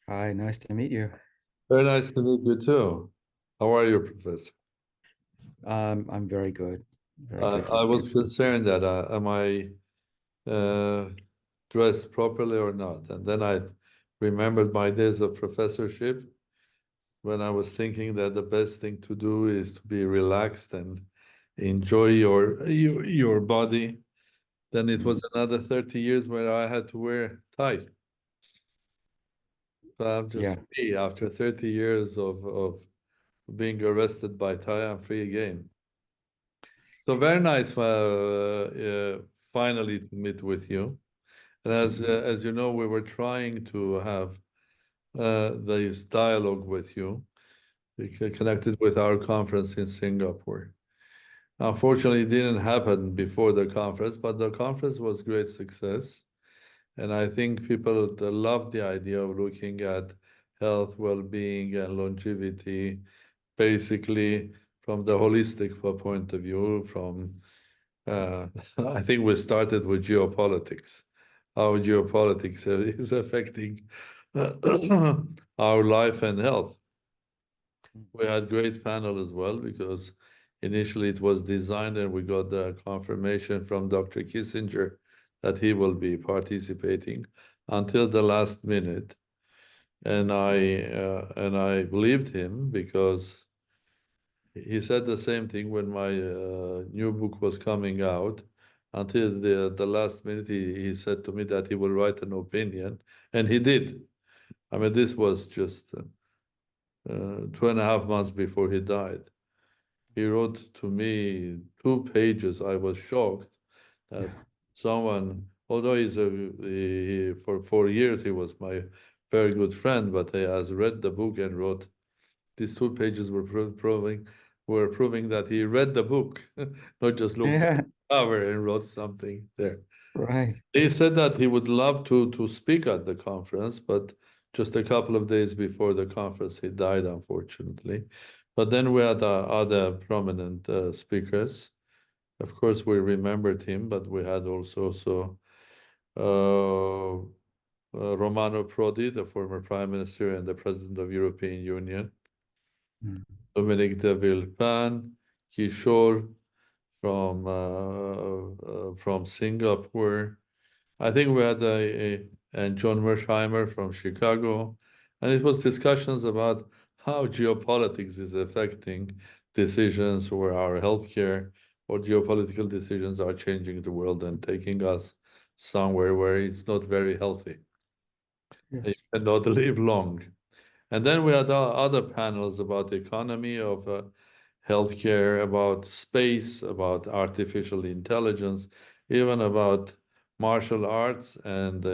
Hi, nice to meet you. Very nice to meet you too. How are you, Professor? I'm very good. Very good. I was concerned that am I uh, dressed properly or not? And then I remembered my days of professorship when I was thinking that the best thing to do is to be relaxed and enjoy your body. Then it Mm. was another 30 years where I had to wear tie. So I'm just Yeah, free after 30 years of being arrested by tie. I'm free again. So very nice, finally to meet with you. And as you know, we were trying to have this dialogue with you, connected with our conference in Singapore. Unfortunately, it didn't happen before the conference, but the conference was great success. And I think people love the idea of looking at health, well-being, and longevity, basically from the holistic point of view, from I think we started with geopolitics, how geopolitics is affecting our life and health. We had great panel as well because initially it was designed and we got the confirmation from Dr. Kissinger that he will be participating until the last minute. And I believed him because he said the same thing when my new book was coming out. Until the last minute, he said to me that he will write an opinion, and he did. I mean, this was just 2.5 months before he died. He wrote to me 2 pages. I was shocked that someone, although for 4 years he was my very good friend, but he has read the book and wrote these 2 pages were proving that he read the book, not just looked at yeah, the cover and wrote something there. right. He said that he would love to speak at the conference, but just a couple of days before the conference, he died, unfortunately. But then we had other prominent speakers. Of course, we remembered him, but we had also uh, Romano Prodi, the former prime minister and the president of European Union. Mm. Dominic de Villepin, Kishore from Singapore. I think we had and John Mersheimer from Chicago, and it was discussions about how geopolitics is affecting decisions or our healthcare, or geopolitical decisions are changing the world and taking us somewhere where it's not very healthy. You Yes. cannot live long. And then we had other panels about the economy of healthcare, about space, about artificial intelligence, even about martial arts and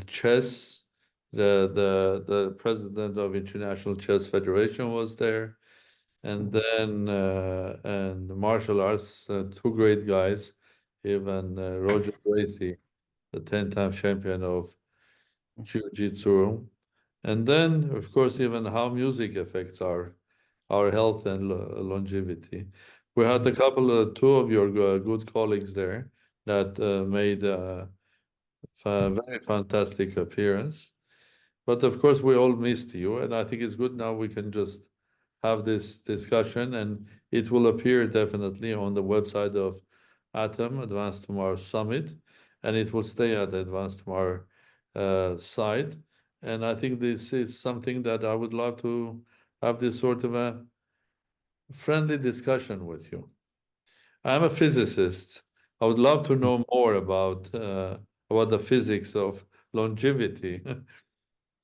chess. The president of International Chess Federation was there, and Mm. then and martial arts, two great guys, even Roger Gracie, the 10-time champion of Jiu-Jitsu. And then, of course, even how music affects our health and longevity. We had a Mm. couple of two of your good colleagues there that made a very fantastic appearance. But of course, we all missed you, and I think it's good now we can just have this discussion, and it will appear definitely on the website of Atom Advanced Tomorrow Summit, and it will stay at the Advanced Tomorrow site. And I think this is something that I would love to have this sort of a friendly discussion with you. I'm a physicist. I would love to know more about the physics of longevity.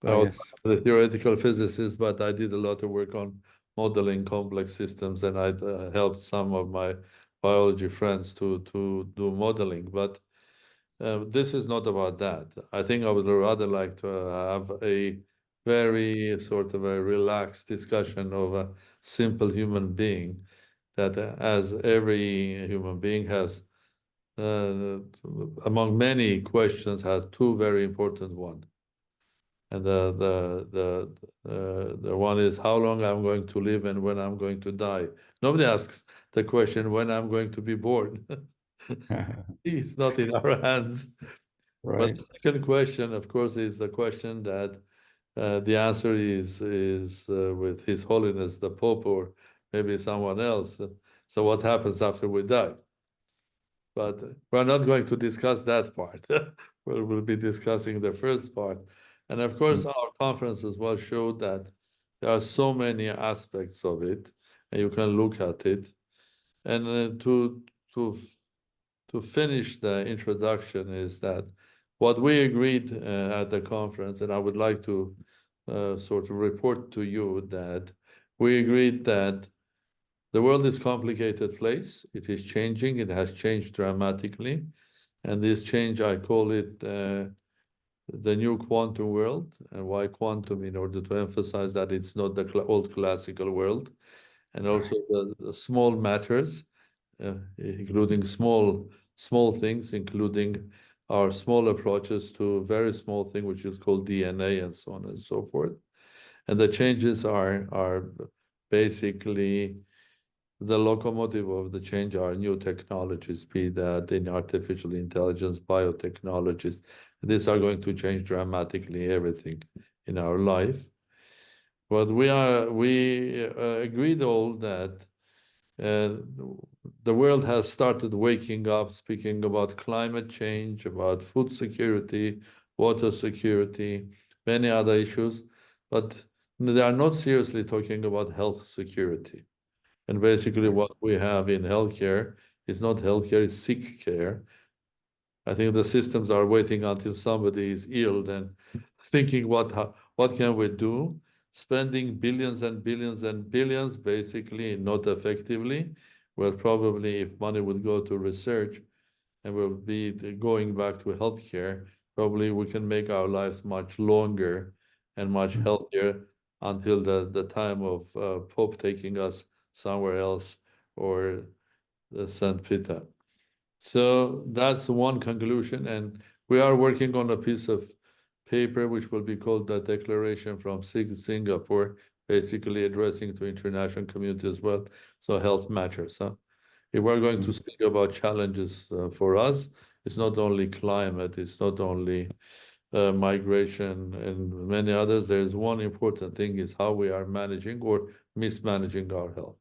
Oh, I was yes. a theoretical physicist, but I did a lot of work on modeling complex systems, and I helped some of my biology friends to do modeling. But this is not about that. I think I would rather like to have a very sort of a relaxed discussion of a simple human being that, as every human being has, uh, among many questions, has two very important ones. And the one is how long I'm going to live and when I'm going to die. Nobody asks the question when I'm going to be born. It's not in our hands. But Right. the second question, of course, is the question that the answer is with His Holiness the Pope or maybe someone else. So what happens after we die? But we're not going to discuss that part. We'll be discussing the first part. And of course, Mm. our conference as well showed that there are so many aspects of it, and you can look at it. And to to finish the introduction is that what we agreed at the conference, and I would like to sort of report to you that we agreed that the world is a complicated place. It is changing. It has changed dramatically. And this change, I call it the new quantum world. And why quantum? In order to emphasize that it's not the old classical world. And also Right. the small matters, including small things, including our small approaches to a very small thing, which is called DNA and so on and so forth. And the changes are basically the locomotive of the change are new technologies, be that in artificial intelligence, biotechnologies. These are going to change dramatically everything in our life. But we agreed all that uh, the world has started waking up, speaking about climate change, about food security, water security, many other issues, but they are not seriously talking about health security. And basically, Right. what we have in healthcare is not healthcare, it's sick care. I think the systems are waiting until somebody is ill and thinking what can we do? Spending billions and billions and billions, basically not effectively. Well, probably if money would go to research and will be going back to healthcare, probably we can make our lives much longer and much Mm. healthier until the time of Pope taking us somewhere else or St. Peter. So that's one conclusion, and we are working on a piece of paper which will be called the Declaration from Singapore, basically addressing to international community as well. So health matters. Huh? If we're going to Mm. speak about challenges for us, it's not only climate, it's not only migration and many others. There's one important thing is how we are managing or mismanaging our health.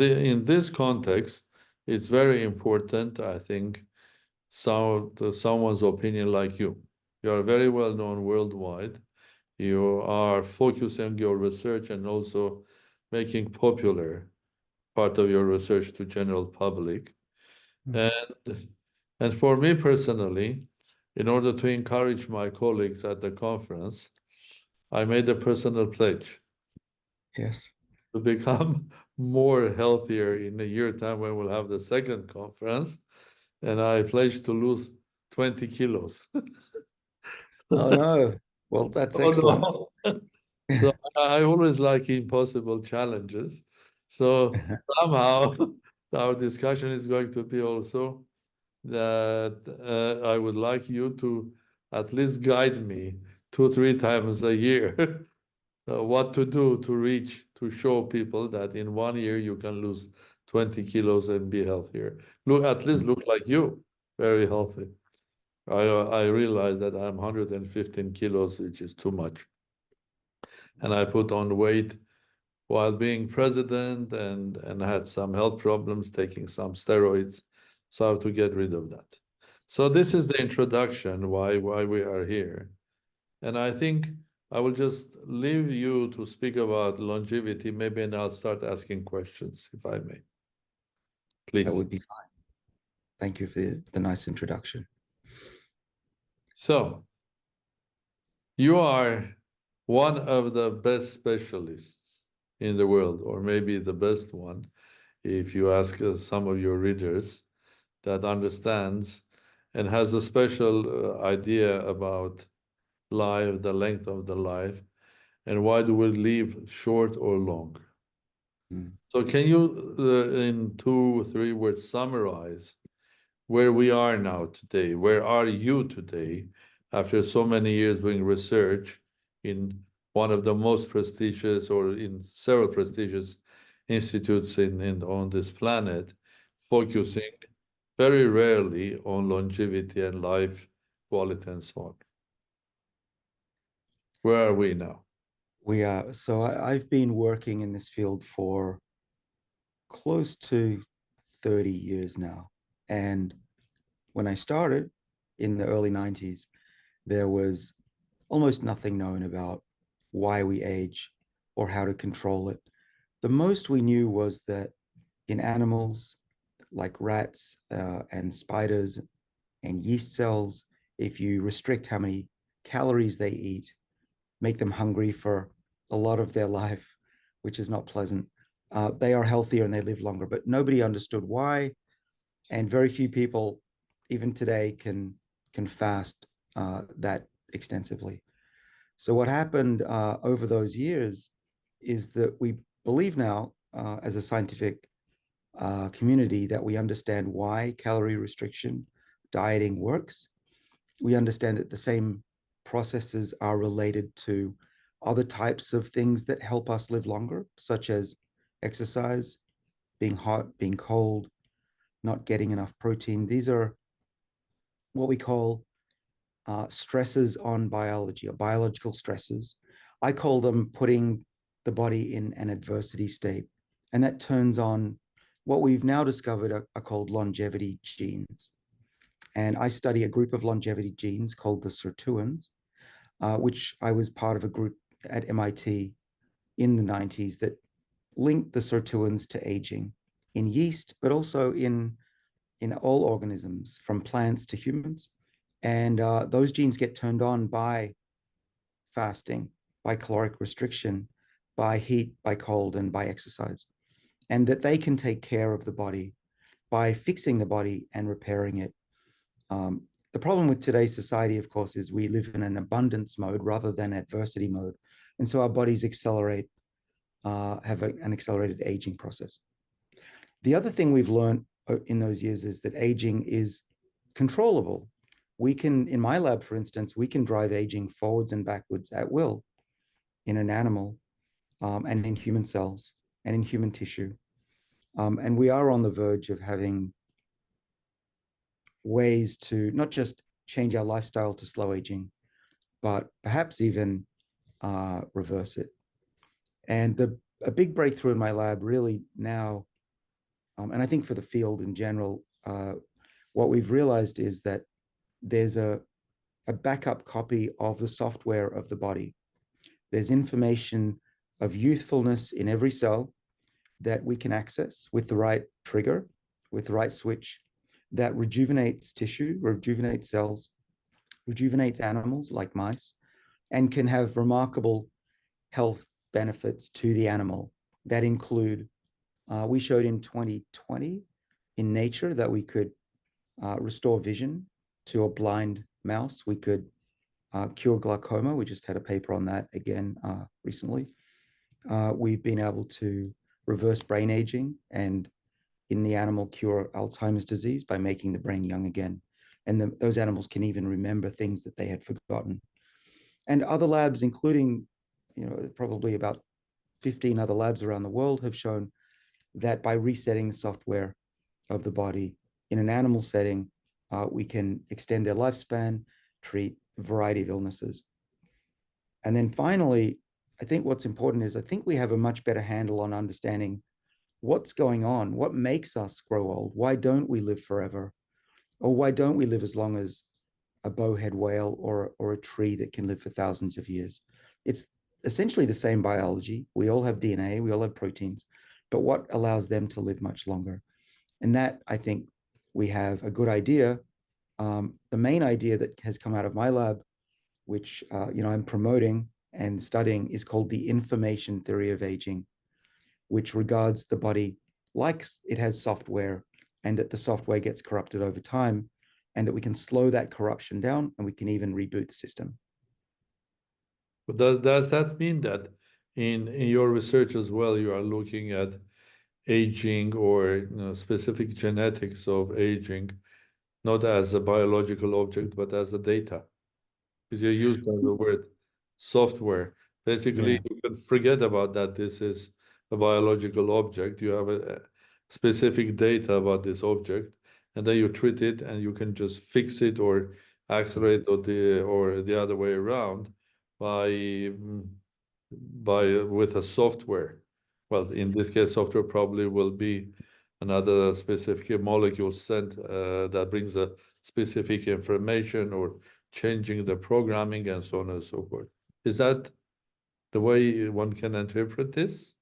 In this context, it's very important, I think, someone's opinion like you. You are very well known worldwide. You are focusing your research and also making popular part of your research to general public. Mm. And and for me personally, in order to encourage my colleagues at the conference, I made a personal pledge Yes. to become more healthier in a year time when we'll have the second conference. And I pledged to lose 20 kilos. Oh no. Well, that's excellent. Oh no. So I always like impossible challenges. So somehow our discussion is going to be also that I would like you to at least guide me 2, 3 times a year what to do to reach, to show people that in 1 year you can lose 20 kilos and be healthier. Look, at least Mm. look like you, very healthy. I realize that I'm 115 kilos, which is too much. And I put on weight while being president and had some health problems, taking some steroids. So I have to get rid of that. So this is the introduction why we are here. And I think I will just leave you to speak about longevity, maybe, and I'll start asking questions, if I may. That Please. would be fine. Thank you for the nice introduction. So you are one of the best specialists in the world, or maybe the best one, if you ask some of your readers that understands and has a special idea about life, the length of the life, and why do we live short or long. Mm. So can you, in 2 or 3 words, summarize where we are now today? Where are you today after so many years doing research in one of the most prestigious or in several prestigious institutes on this planet, Mm. focusing very rarely on longevity and life quality, and so on. Where are we now? So I've been working in this field for close to 30 years now. And when I started in the early 90s, there was almost nothing known about why we age or how to control it. The most we knew was that in animals like rats and spiders and yeast cells, if you restrict how many calories they eat, make them hungry for a lot of their life, which is not pleasant, they are healthier and they live longer. But nobody understood why, and very few people, even today, can fast that extensively. So what happened over those years is that we believe now, as a scientific community, that we understand why calorie restriction dieting works. We understand that the same processes are related to other types of things that help us live longer, such as exercise, being hot, being cold, not getting enough protein. These are what we call stresses on biology, or biological stresses. I call them putting the body in an adversity state. And that turns on what we've now discovered are called longevity genes. And I study a group of longevity genes called the sirtuins, which I was part of a group at MIT in the 90s that linked the sirtuins to aging in yeast, but also in all organisms, from plants to humans. And those genes get turned on by fasting, by caloric restriction, by heat, by cold, and by exercise. And that they can take care of the body by fixing the body and repairing it. The problem with today's society, of course, is we live in an abundance mode rather than adversity mode. And so our bodies accelerate, have an accelerated aging process. The other thing we've learned in those years is that aging is controllable. We can, in my lab, for instance, we can drive aging forwards and backwards at will in an animal, and in human cells and in human tissue. And we are on the verge of having ways to not just change our lifestyle to slow aging, but perhaps even reverse it. And a big breakthrough in my lab really now, and I think for the field in general, what we've realized is that there's a backup copy of the software of the body. There's information of youthfulness in every cell that we can access with the right trigger, with the right switch, that rejuvenates tissue, rejuvenates cells, rejuvenates animals like mice, and can have remarkable health benefits to the animal that include, we showed in 2020 in Nature that we could restore vision to a blind mouse. We could cure glaucoma. We just had a paper on that again recently. We've been able to reverse brain aging and in the animal cure Alzheimer's disease by making the brain young again. And those animals can even remember things that they had forgotten. And other labs, including, probably about 15 other labs around the world, have shown that by resetting the software of the body in an animal setting, we can extend their lifespan, treat a variety of illnesses. And then finally, I think what's important is I think we have a much better handle on understanding what's going on, what makes us grow old, why don't we live forever, or why don't we live as long as a bowhead whale or a tree that can live for thousands of years. It's essentially the same biology. We all have DNA, we all have proteins, but what allows them to live much longer? And that, I think, we have a good idea. The main idea that has come out of my lab, which I'm promoting and studying, is called the information theory of aging, which regards the body like it has software and that the software gets corrupted over time and that we can slow that corruption down and we can even reboot the system. But does that mean that in your research as well, you are looking at aging or specific genetics of aging, not as a biological object, but as a data? Because you used the word software. Basically, Yeah. you can forget about that. This is a biological object. You have a specific data about this object, and then you treat it and you can just fix it or accelerate or the other way around by with a software. Well, in this case, software probably will be another specific molecule sent that brings a specific information or changing the programming and so on and so forth. Is that the way one can interpret this?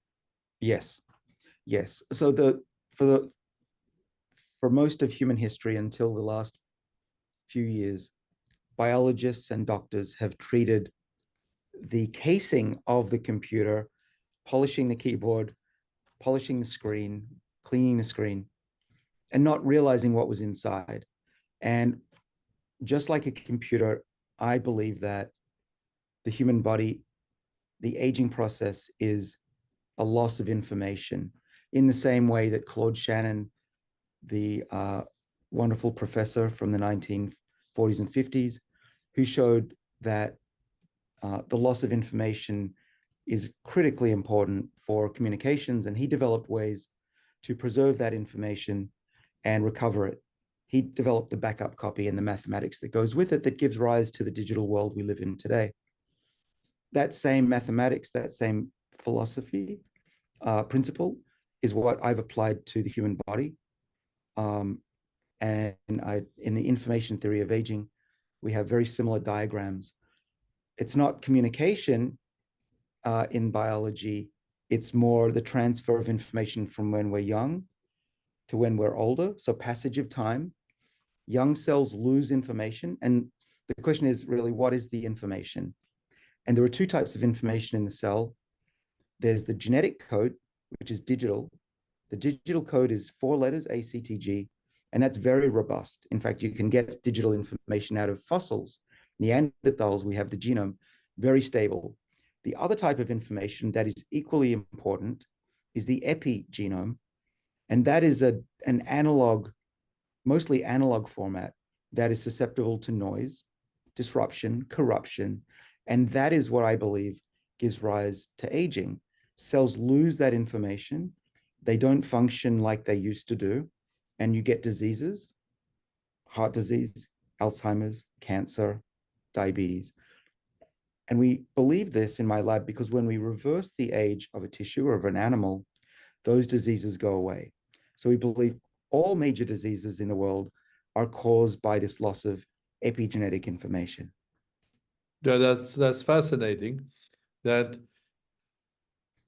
Yes, yes. So for the for most of human history until the last few years, biologists and doctors have treated the casing of the computer, polishing the keyboard, polishing the screen, cleaning the screen, and not realizing what was inside. And just like a computer, I believe that the human body, the aging process is a loss of information in the same way that Claude Shannon, the wonderful professor from the 1940s and 50s, who showed that the loss of information is critically important for communications, and he developed ways to preserve that information and recover it. He developed the backup copy and the mathematics that goes with it that gives rise to the digital world we live in today. That same mathematics, that same philosophy, principle is what I've applied to the human body. And in the information theory of aging, we have very similar diagrams. It's not communication in biology, it's more the transfer of information from when we're young to when we're older. So passage of time, young cells lose information. And the question is really, what is the information? And there are two types of information in the cell. There's the genetic code, which is digital. The digital code is 4 letters, ACTG, and that's very robust. In fact, you can get digital information out of fossils. Neanderthals, we have the genome, very stable. The other type of information that is equally important is the epigenome, and that is an analog, mostly analog format that is susceptible to noise, disruption, corruption, and that is what I believe gives rise to aging. Cells lose that information, they don't function like they used to do, and you get diseases, heart disease, Alzheimer's, cancer, diabetes. And we believe this in my lab because when we reverse the age of a tissue or of an animal, those diseases go away. So we believe all major diseases in the world are caused by this loss of epigenetic information. Yeah, that's fascinating. That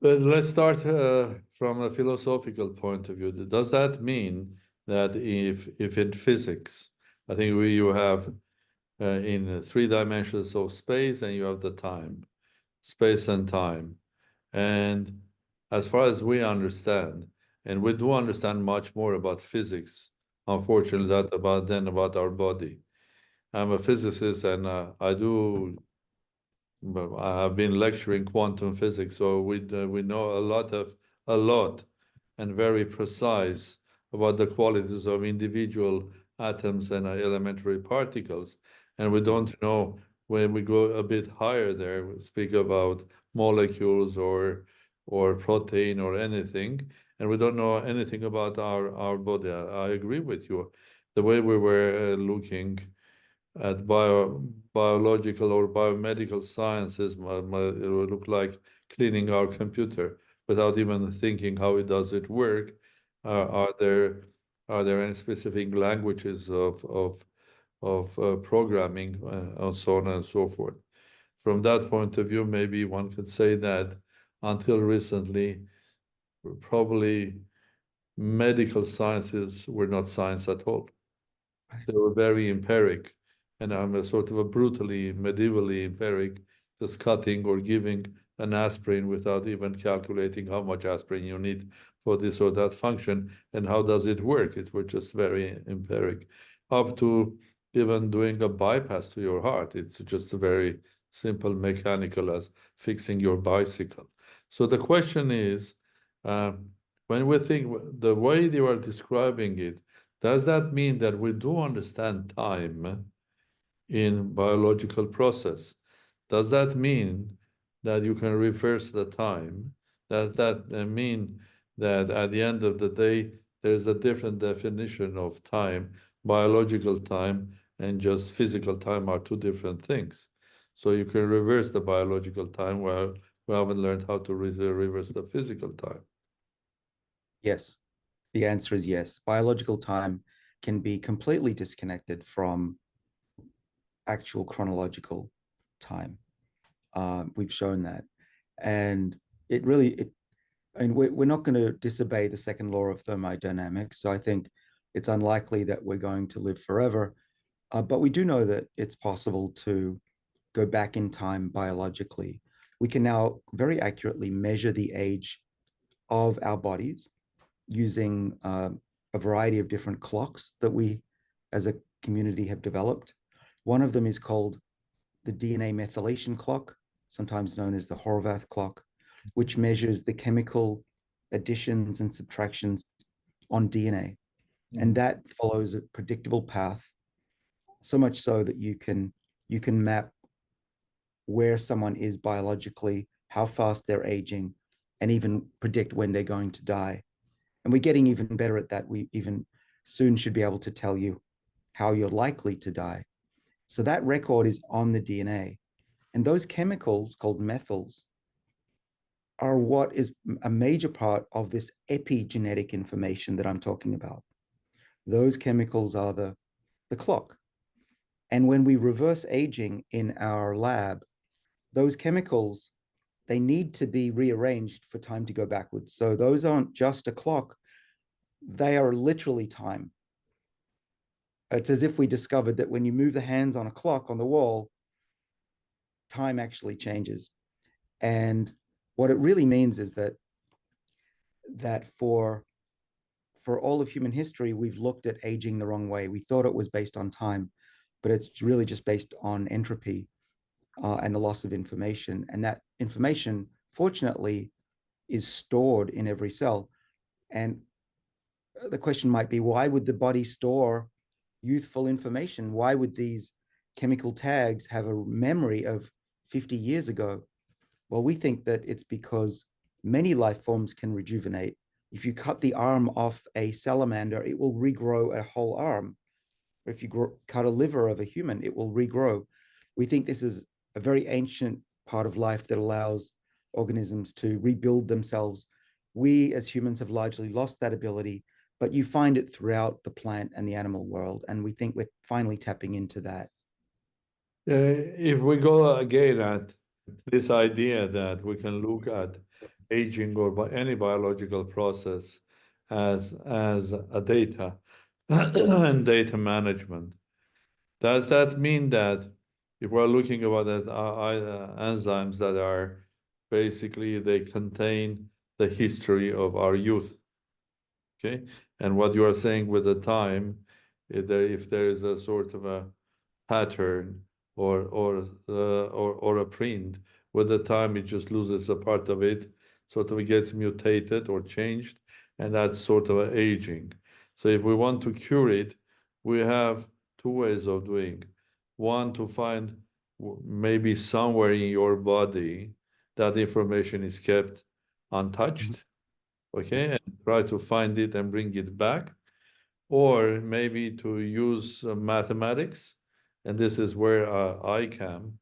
let's start from a philosophical point of view. Does that mean that if in physics, I think you have in 3 dimensions of space and you have the time, space and time, and as far as we understand, and we do understand much more about physics, unfortunately, than about our body. I'm a physicist, and I have been lecturing quantum physics, so we know a lot, and very precise about the qualities of individual atoms and elementary particles, and we don't know when we go a bit higher there. We speak about molecules or protein or anything, and we don't know anything about our body. I agree with you. The way we were looking at biological or biomedical sciences, it would look like cleaning our computer without even thinking how it does it work. Are there any specific languages of programming and so on and so forth? From that point of view, maybe one could say that until recently, probably medical sciences were not science at all. They were very empiric, and I'm a sort of a brutally medievally empiric, just cutting or giving an aspirin without even calculating how much aspirin you need for this or that function and how does it work. It was just very empiric, up to even doing a bypass to your heart. It's just very simple mechanical as fixing your bicycle. So the question is, when we think the way you are describing it, does that mean that we do understand time in biological process? Does that mean that you can reverse the time? Does that mean that at the end of the day, there's a different definition of time, biological time, and just physical time are two different things. So you can reverse the biological time while we haven't learned how to reverse the physical time. Yes, the answer is yes. Biological time can be completely disconnected from actual chronological time. We've shown that. And and we're not going to disobey the second law of thermodynamics. So I think it's unlikely that we're going to live forever. But we do know that it's possible to go back in time biologically. We can now very accurately measure the age of our bodies using a variety of different clocks that we as a community have developed. One of them is called the DNA methylation clock, sometimes known as the Horvath clock, which measures the chemical additions and subtractions on DNA. And that follows a predictable path, so much so that you can map where someone is biologically, how fast they're aging, and even predict when they're going to die. And we're getting even better at that. We even soon should be able to tell you how you're likely to die. So that record is on the DNA. And those chemicals called methyls are what is a major part of this epigenetic information that I'm talking about. Those chemicals are the clock. And when we reverse aging in our lab, those chemicals, they need to be rearranged for time to go backwards. So those aren't just a clock, they are literally time. It's as if we discovered that when you move the hands on a clock on the wall, time actually changes. And what it really means is that for all of human history, we've looked at aging the wrong way. We thought it was based on time, but it's really just based on entropy and the loss of information. And that information, fortunately, is stored in every cell. And the question might be, why would the body store youthful information? Why would these chemical tags have a memory of 50 years ago? Well, we think that it's because many life forms can rejuvenate. If you cut the arm off a salamander, it will regrow a whole arm. Or if you cut a liver of a human, it will regrow. We think this is a very ancient part of life that allows organisms to rebuild themselves. We as humans have largely lost that ability, but you find it throughout the plant and the animal world. And we think we're finally tapping into that. If we go again at this idea that we can look at aging or by any biological process as a data and data management, does that mean that if we're looking about that enzymes that are basically they contain the history of our youth, okay? And what you are saying with the time, if there is a sort of a pattern or a print, with the time it just loses a part of it, sort of it gets mutated or changed, and that's sort of a aging. So if we want to cure it, we have two ways of doing. One, to find maybe somewhere in your body that information is kept untouched, okay, and try to find it and bring it back, or maybe to use mathematics. And this is where I can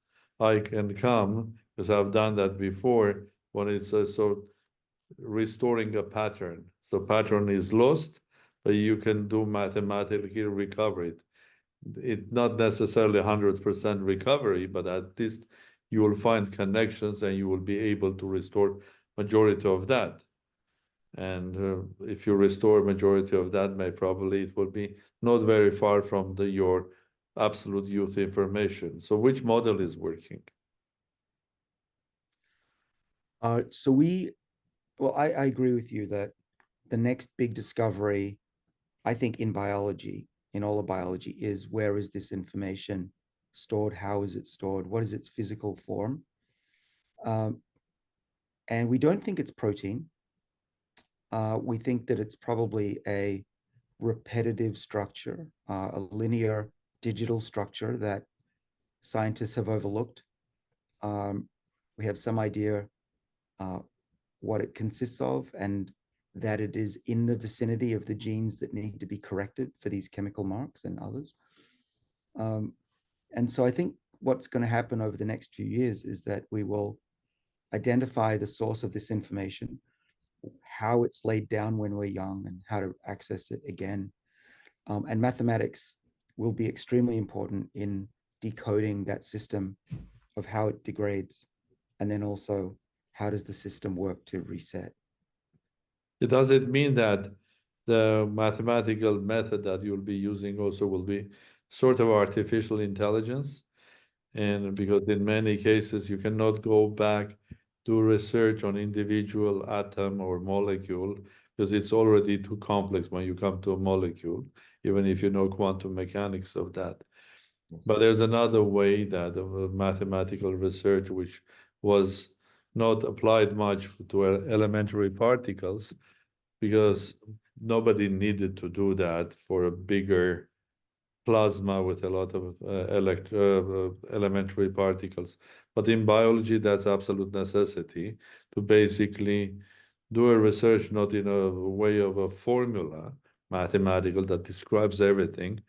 come because I've done that before when it's so restoring a pattern. So pattern is lost, but you can do mathematically recover it. It's not necessarily 100% recovery, but at least you will find connections and you will be able to restore majority of that. And if you restore majority of that, may probably it will be not very far from your absolute youth information. So which model is working? So I agree with you that the next big discovery, I think, in biology, in all of biology, is where is this information stored? How is it stored? What is its physical form? Um, and we don't think it's protein. We think that it's probably a repetitive structure, a linear digital structure that scientists have overlooked. Um, we have some idea uh, what it consists of and that it is in the vicinity of the genes that need to be corrected for these chemical marks and others. Um, and so I think what's going to happen over the next few years is that we will identify the source of this information, how it's laid down when we're young, and how to access it again. And mathematics will be extremely important in decoding that system of how it degrades, and then also how does the system work to reset. Does it mean that the mathematical method that you'll be using also will be sort of artificial intelligence? And because in many cases you cannot go back do research on individual atom or molecule because it's already too complex when you come to a molecule, even if you know quantum mechanics of that. Yes. But there's another way that mathematical research, which was not applied much to elementary particles, because nobody needed to do that for a bigger plasma with a lot of elementary particles. But in biology, that's absolute necessity to basically do a research not in a way of a formula, mathematical, that describes everything,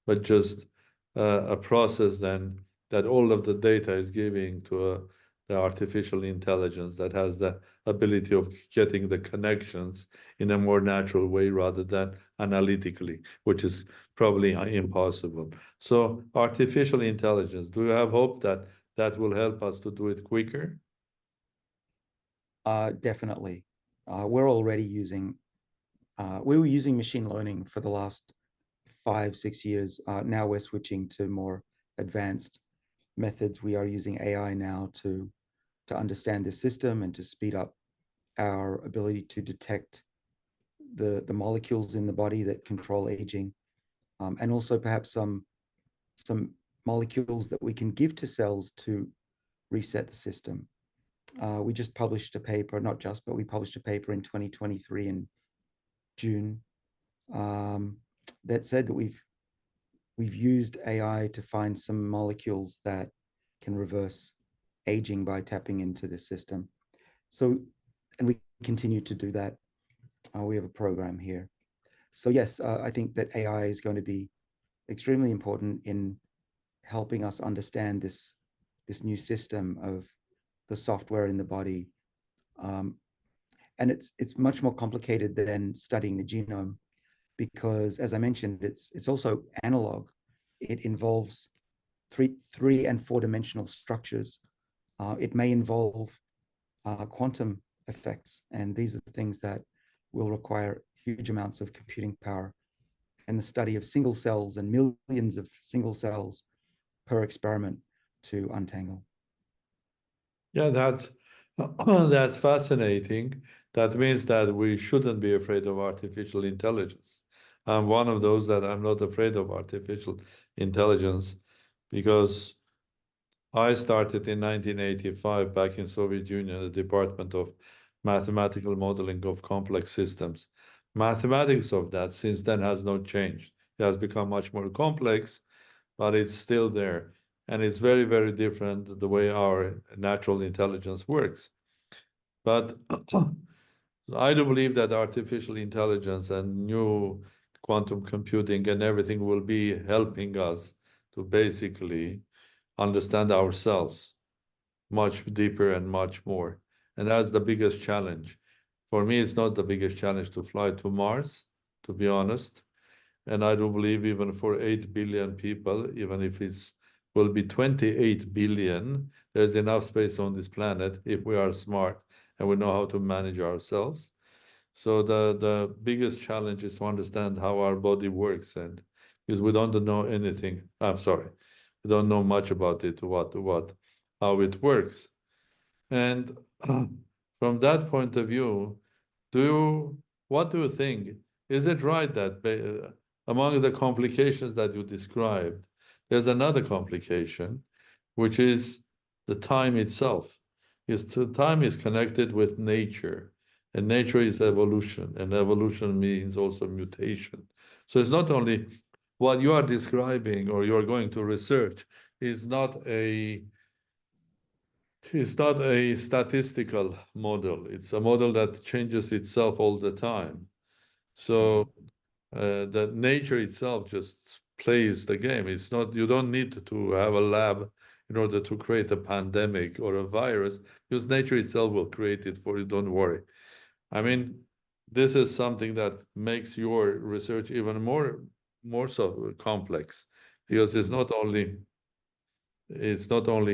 but just a process then that all of the data is giving to the artificial intelligence that has the ability of getting the connections in a more natural way rather than analytically, which is probably impossible. So artificial intelligence, do you have hope that that will help us to do it quicker? Definitely. We're already using, we were using machine learning for the last 5, 6 years. Now we're switching to more advanced methods. We are using AI now to understand the system and to speed up our ability to detect the molecules in the body that control aging, and also perhaps some molecules that we can give to cells to reset the system. We just published a paper, not just, but we published a paper in 2023 in June, um, that said that we've used AI to find some molecules that can reverse aging by tapping into the system. So, and we continue to do that. We have a program here. So yes, I think that AI is going to be extremely important in helping us understand this new system of the software in the body. Um, and it's much more complicated than studying the genome because, as I mentioned, it's also analog. It involves three and four-dimensional structures. It may involve quantum effects, and these are things that will require huge amounts of computing power. And the study of single cells and millions of single cells per experiment to untangle. Yeah, that's that's fascinating. That means that we shouldn't be afraid of artificial intelligence. I'm one of those that I'm not afraid of artificial intelligence because I started in 1985 back in Soviet Union, the Department of Mathematical Modeling of Complex Systems. Mathematics of that since then has not changed. It has become much more complex, but it's still there. And it's very, very different the way our natural intelligence works. But I do believe that artificial intelligence and new quantum computing and everything will be helping us to basically understand ourselves much deeper and much more. And that's the biggest challenge. For me, it's not the biggest challenge to fly to Mars, to be honest. And I do believe even for 8 billion people, even if it's will be 28 billion, there's enough space on this planet if we are smart and we know how to manage ourselves. So the biggest challenge is to understand how our body works, and because we don't know anything. I'm sorry, we don't know much about it, what how it works. And from that point of view, what do you think? Is it right that among the complications that you described, there's another complication, which is the time itself. Is the time is connected with nature, and nature is evolution, and evolution means also mutation. So it's not only what you are describing or you are going to research is not a it's not a statistical model. It's a model that changes itself all the time. So the nature itself just plays the game. It's not, you don't need to have a lab in order to create a pandemic or a virus, because nature itself will create it for you. Don't worry. I mean, this is something that makes your research even more so complex, because it's not only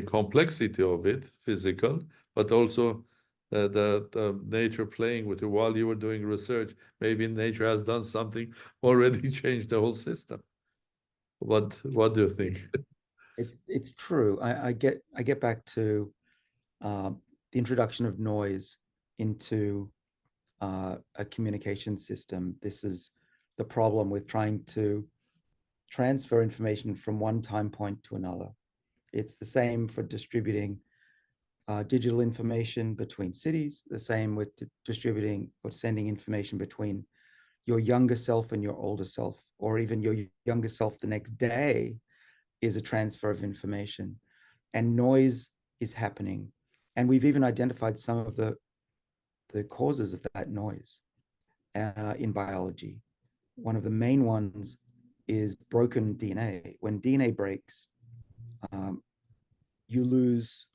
complexity of it, physical, but also the nature playing with you while you were doing research. Maybe nature has done something already changed the whole system. What do you think? It's true. I get back to the introduction of noise into a communication system. This is the problem with trying to transfer information from one time point to another. It's the same for distributing digital information between cities, the same with distributing or sending information between your younger self and your older self, or even your younger self the next day is a transfer of information. And noise is happening. And we've even identified some of the causes of that noise in biology. One of the main ones is broken DNA. When DNA breaks, um, you lose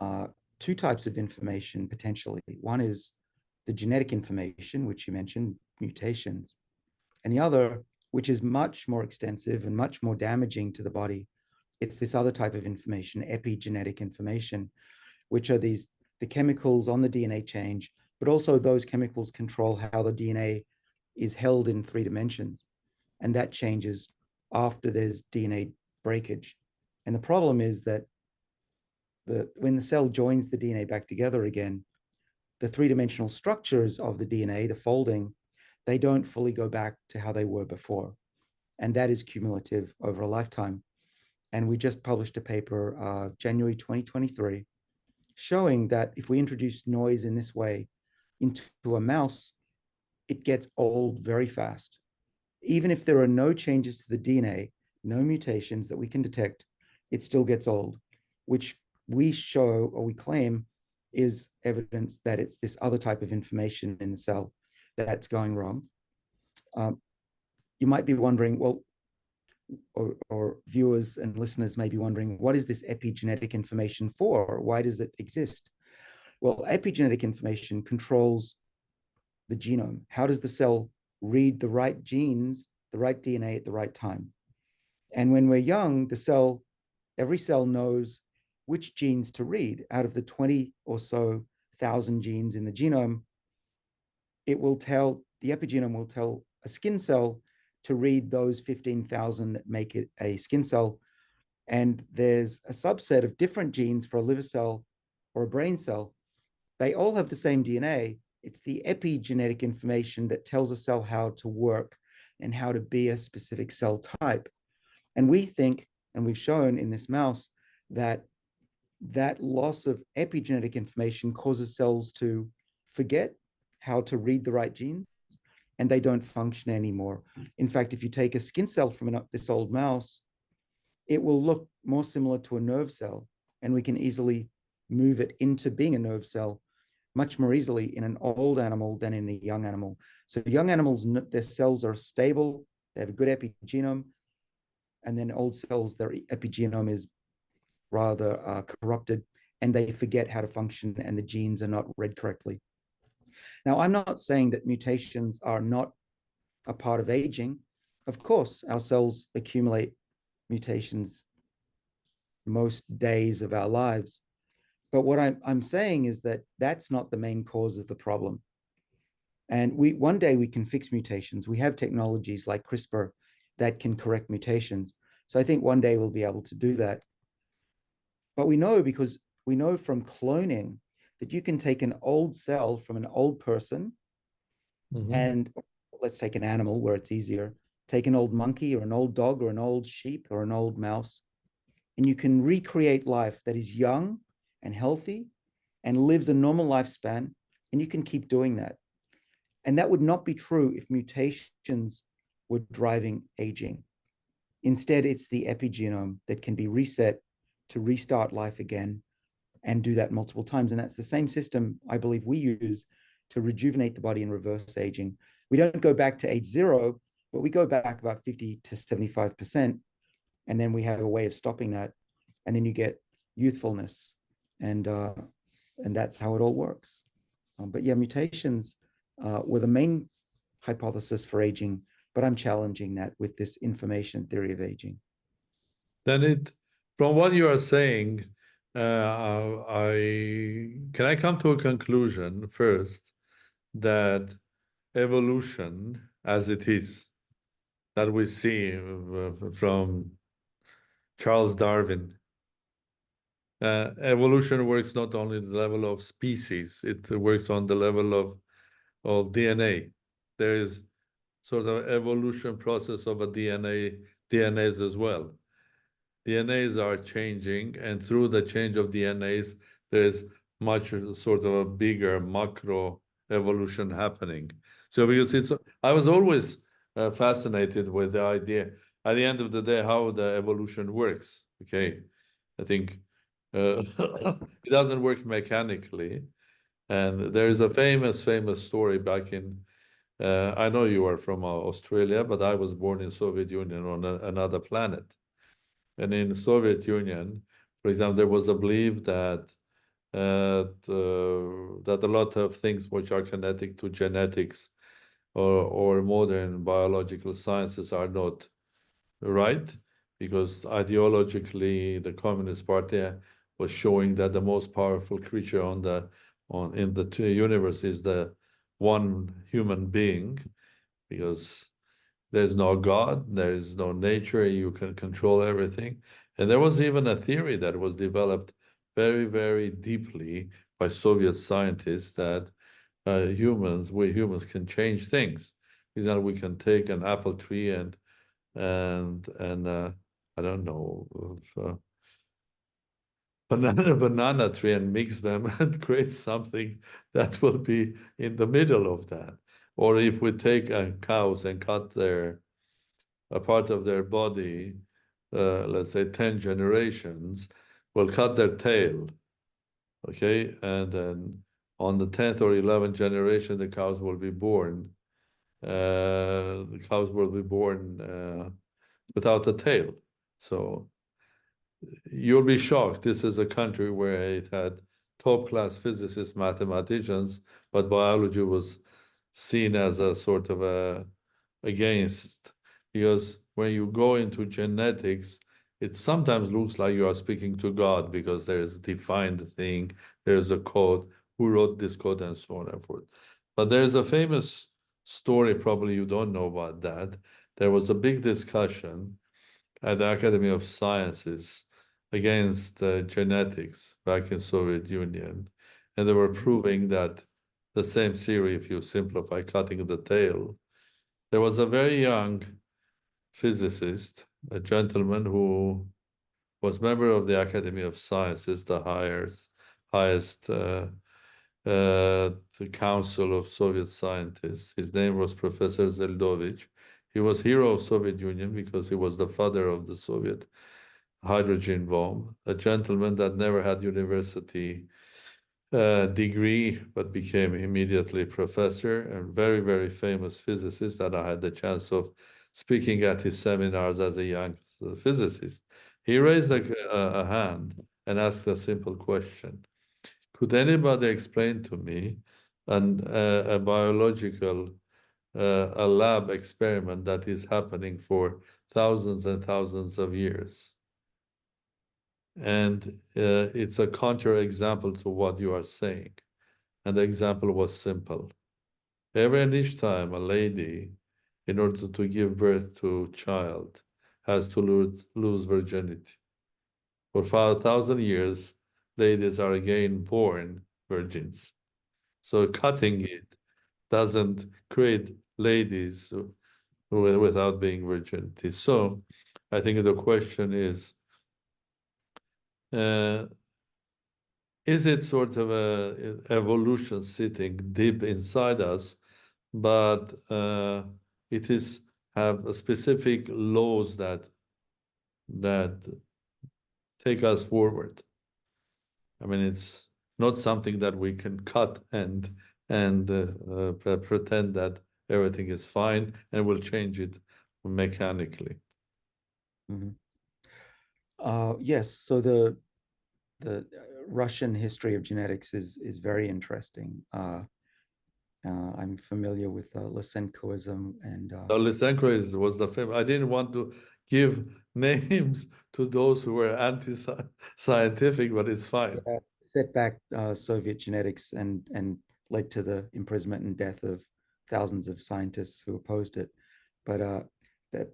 uh, two types of information potentially. One is the genetic information, which you mentioned, mutations, and the other, which is much more extensive and much more damaging to the body, it's this other type of information, epigenetic information, which are the chemicals on the DNA change, but also those chemicals control how the DNA is held in 3 dimensions. And that changes after there's DNA breakage. And the problem is that when the cell joins the DNA back together again, the 3 dimensional structures of the DNA, the folding, they don't fully go back to how they were before. And that is cumulative over a lifetime. And we just published a paper, January 2023, showing that if we introduce noise in this way into a mouse, it gets old very fast. Even if there are no changes to the DNA, no mutations that we can detect, it still gets old, which we show or we claim is evidence that it's this other type of information in the cell that's going wrong. You might be wondering, well, or viewers and listeners may be wondering, what is this epigenetic information for? Why does it exist? Well, epigenetic information controls the genome. How does the cell read the right genes, the right DNA at the right time? And when we're young, every cell knows which genes to read. Out of the 20 or so thousand genes in the genome, the epigenome will tell a skin cell to read those 15,000 that make it a skin cell. And there's a subset of different genes for a liver cell or a brain cell. They all have the same DNA. It's the epigenetic information that tells a cell how to work and how to be a specific cell type. And we think, and we've shown in this mouse, that loss of epigenetic information causes cells to forget how to read the right genes, and they don't function anymore. In fact, if you take a skin cell from this old mouse, it will look more similar to a nerve cell, and we can easily move it into being a nerve cell much more easily in an old animal than in a young animal. So young animals, their cells are stable, they have a good epigenome, and then old cells, their epigenome is rather corrupted, and they forget how to function, and the genes are not read correctly. Now, I'm not saying that mutations are not a part of aging. Of course, our cells accumulate mutations most days of our lives. But what I'm saying is that that's not the main cause of the problem. And one day we can fix mutations. We have technologies like CRISPR that can correct mutations. So I think one day we'll be able to do that. But because we know from cloning that you can take an old cell from an old person, and let's take an animal where it's easier, take an old monkey or an old dog or an old sheep or an old mouse, and you can recreate life that is young and healthy and lives a normal lifespan, and you can keep doing that. And that would not be true if mutations were driving aging. Instead, it's the epigenome that can be reset to restart life again and do that multiple times. And that's the same system I believe we use to rejuvenate the body and reverse aging. We don't go back to age 0, but we go back about 50 to 75%, and then we have a way of stopping that, and then you get youthfulness, and uh, and that's how it all works. But yeah, mutations were the main hypothesis for aging, but I'm challenging that with this information theory of aging. Then from what you are saying, I come to a conclusion first that evolution as it is, that we see from Charles Darwin, evolution works not only at the level of species, it works on the level of DNA. There is sort of evolution process of a DNAs as well. DNAs are changing, and through the change of DNAs, there's much sort of a bigger macro evolution happening. So because I was always fascinated with the idea, at the end of the day, how the evolution works. Okay, I think it doesn't work mechanically. And there is a famous story back in, I know you are from Australia, but I was born in Soviet Union on another planet. And in the Soviet Union, for example, there was a belief that a lot of things which are connected to genetics or modern biological sciences are not right, because ideologically the Communist Party was showing that the most powerful creature in the universe is the one human being, because there's no God, there is no nature, you can control everything. And there was even a theory that was developed very deeply by Soviet scientists that we humans can change things. For example, we can take an apple tree and I don't know, banana tree and mix them and create something that will be in the middle of that. Or if we take cows and cut a part of their body, let's say 10 generations, we'll cut their tail, okay? And then on the 10th or 11th generation, the cows will be born. The cows will be born without a tail. So you'll be shocked. This is a country where it had top-class physicists, mathematicians, but biology was seen as a sort of against, because when you go into genetics, it sometimes looks like you are speaking to God, because there is a defined thing, there is a code, who wrote this code, and so on and forth. But there's a famous story, probably you don't know about that. There was a big discussion at the Academy of Sciences against genetics back in Soviet Union, and they were proving that the same theory, if you simplify cutting the tail. There was a very young physicist, a gentleman who was member of the Academy of Sciences, the highest the Council of Soviet Scientists. His name was Professor Zeldovich. He was hero of Soviet Union because he was the father of the Soviet hydrogen bomb, a gentleman that never had university degree, but became immediately professor, and very famous physicist that I had the chance of speaking at his seminars as a young physicist. He raised a hand and asked a simple question. Could anybody explain to me a biological, a lab experiment that is happening for thousands and thousands of years? And it's a counter example to what you are saying. And the example was simple. Every and each time a lady, in order to give birth to a child, has to lose virginity. For 5,000 years, ladies are again born virgins. So cutting it doesn't create ladies without being virginity. So I think the question uh, is it sort of a evolution sitting deep inside us, but it is have specific laws that take us forward. I mean, it's not something that we can cut and pretend that everything is fine and we'll change it mechanically. Mhm. Yes, so the Russian history of genetics is very interesting. I'm familiar with Lysenkoism and Lysenko was the famous. I didn't want to give names to those who were anti-scientific, but it's fine. set back Soviet genetics and led to the imprisonment and death of thousands of scientists who opposed it. But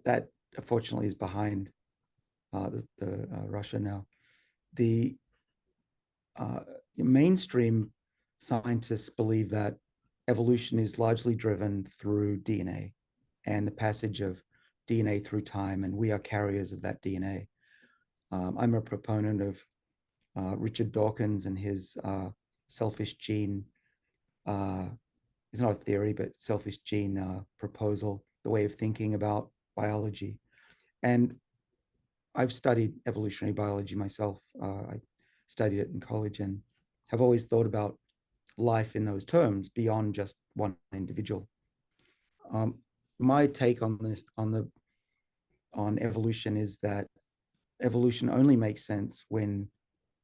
that unfortunately is behind the Russia now. The uh, mainstream scientists believe that evolution is largely driven through DNA and the passage of DNA through time, and we are carriers of that DNA. I'm a proponent of Richard Dawkins and his selfish gene. Uh, it's not a theory, but selfish gene proposal, the way of thinking about biology. And I've studied evolutionary biology myself. I studied it in college and have always thought about life in those terms beyond just one individual. Um, my take on this on evolution is that evolution only makes sense when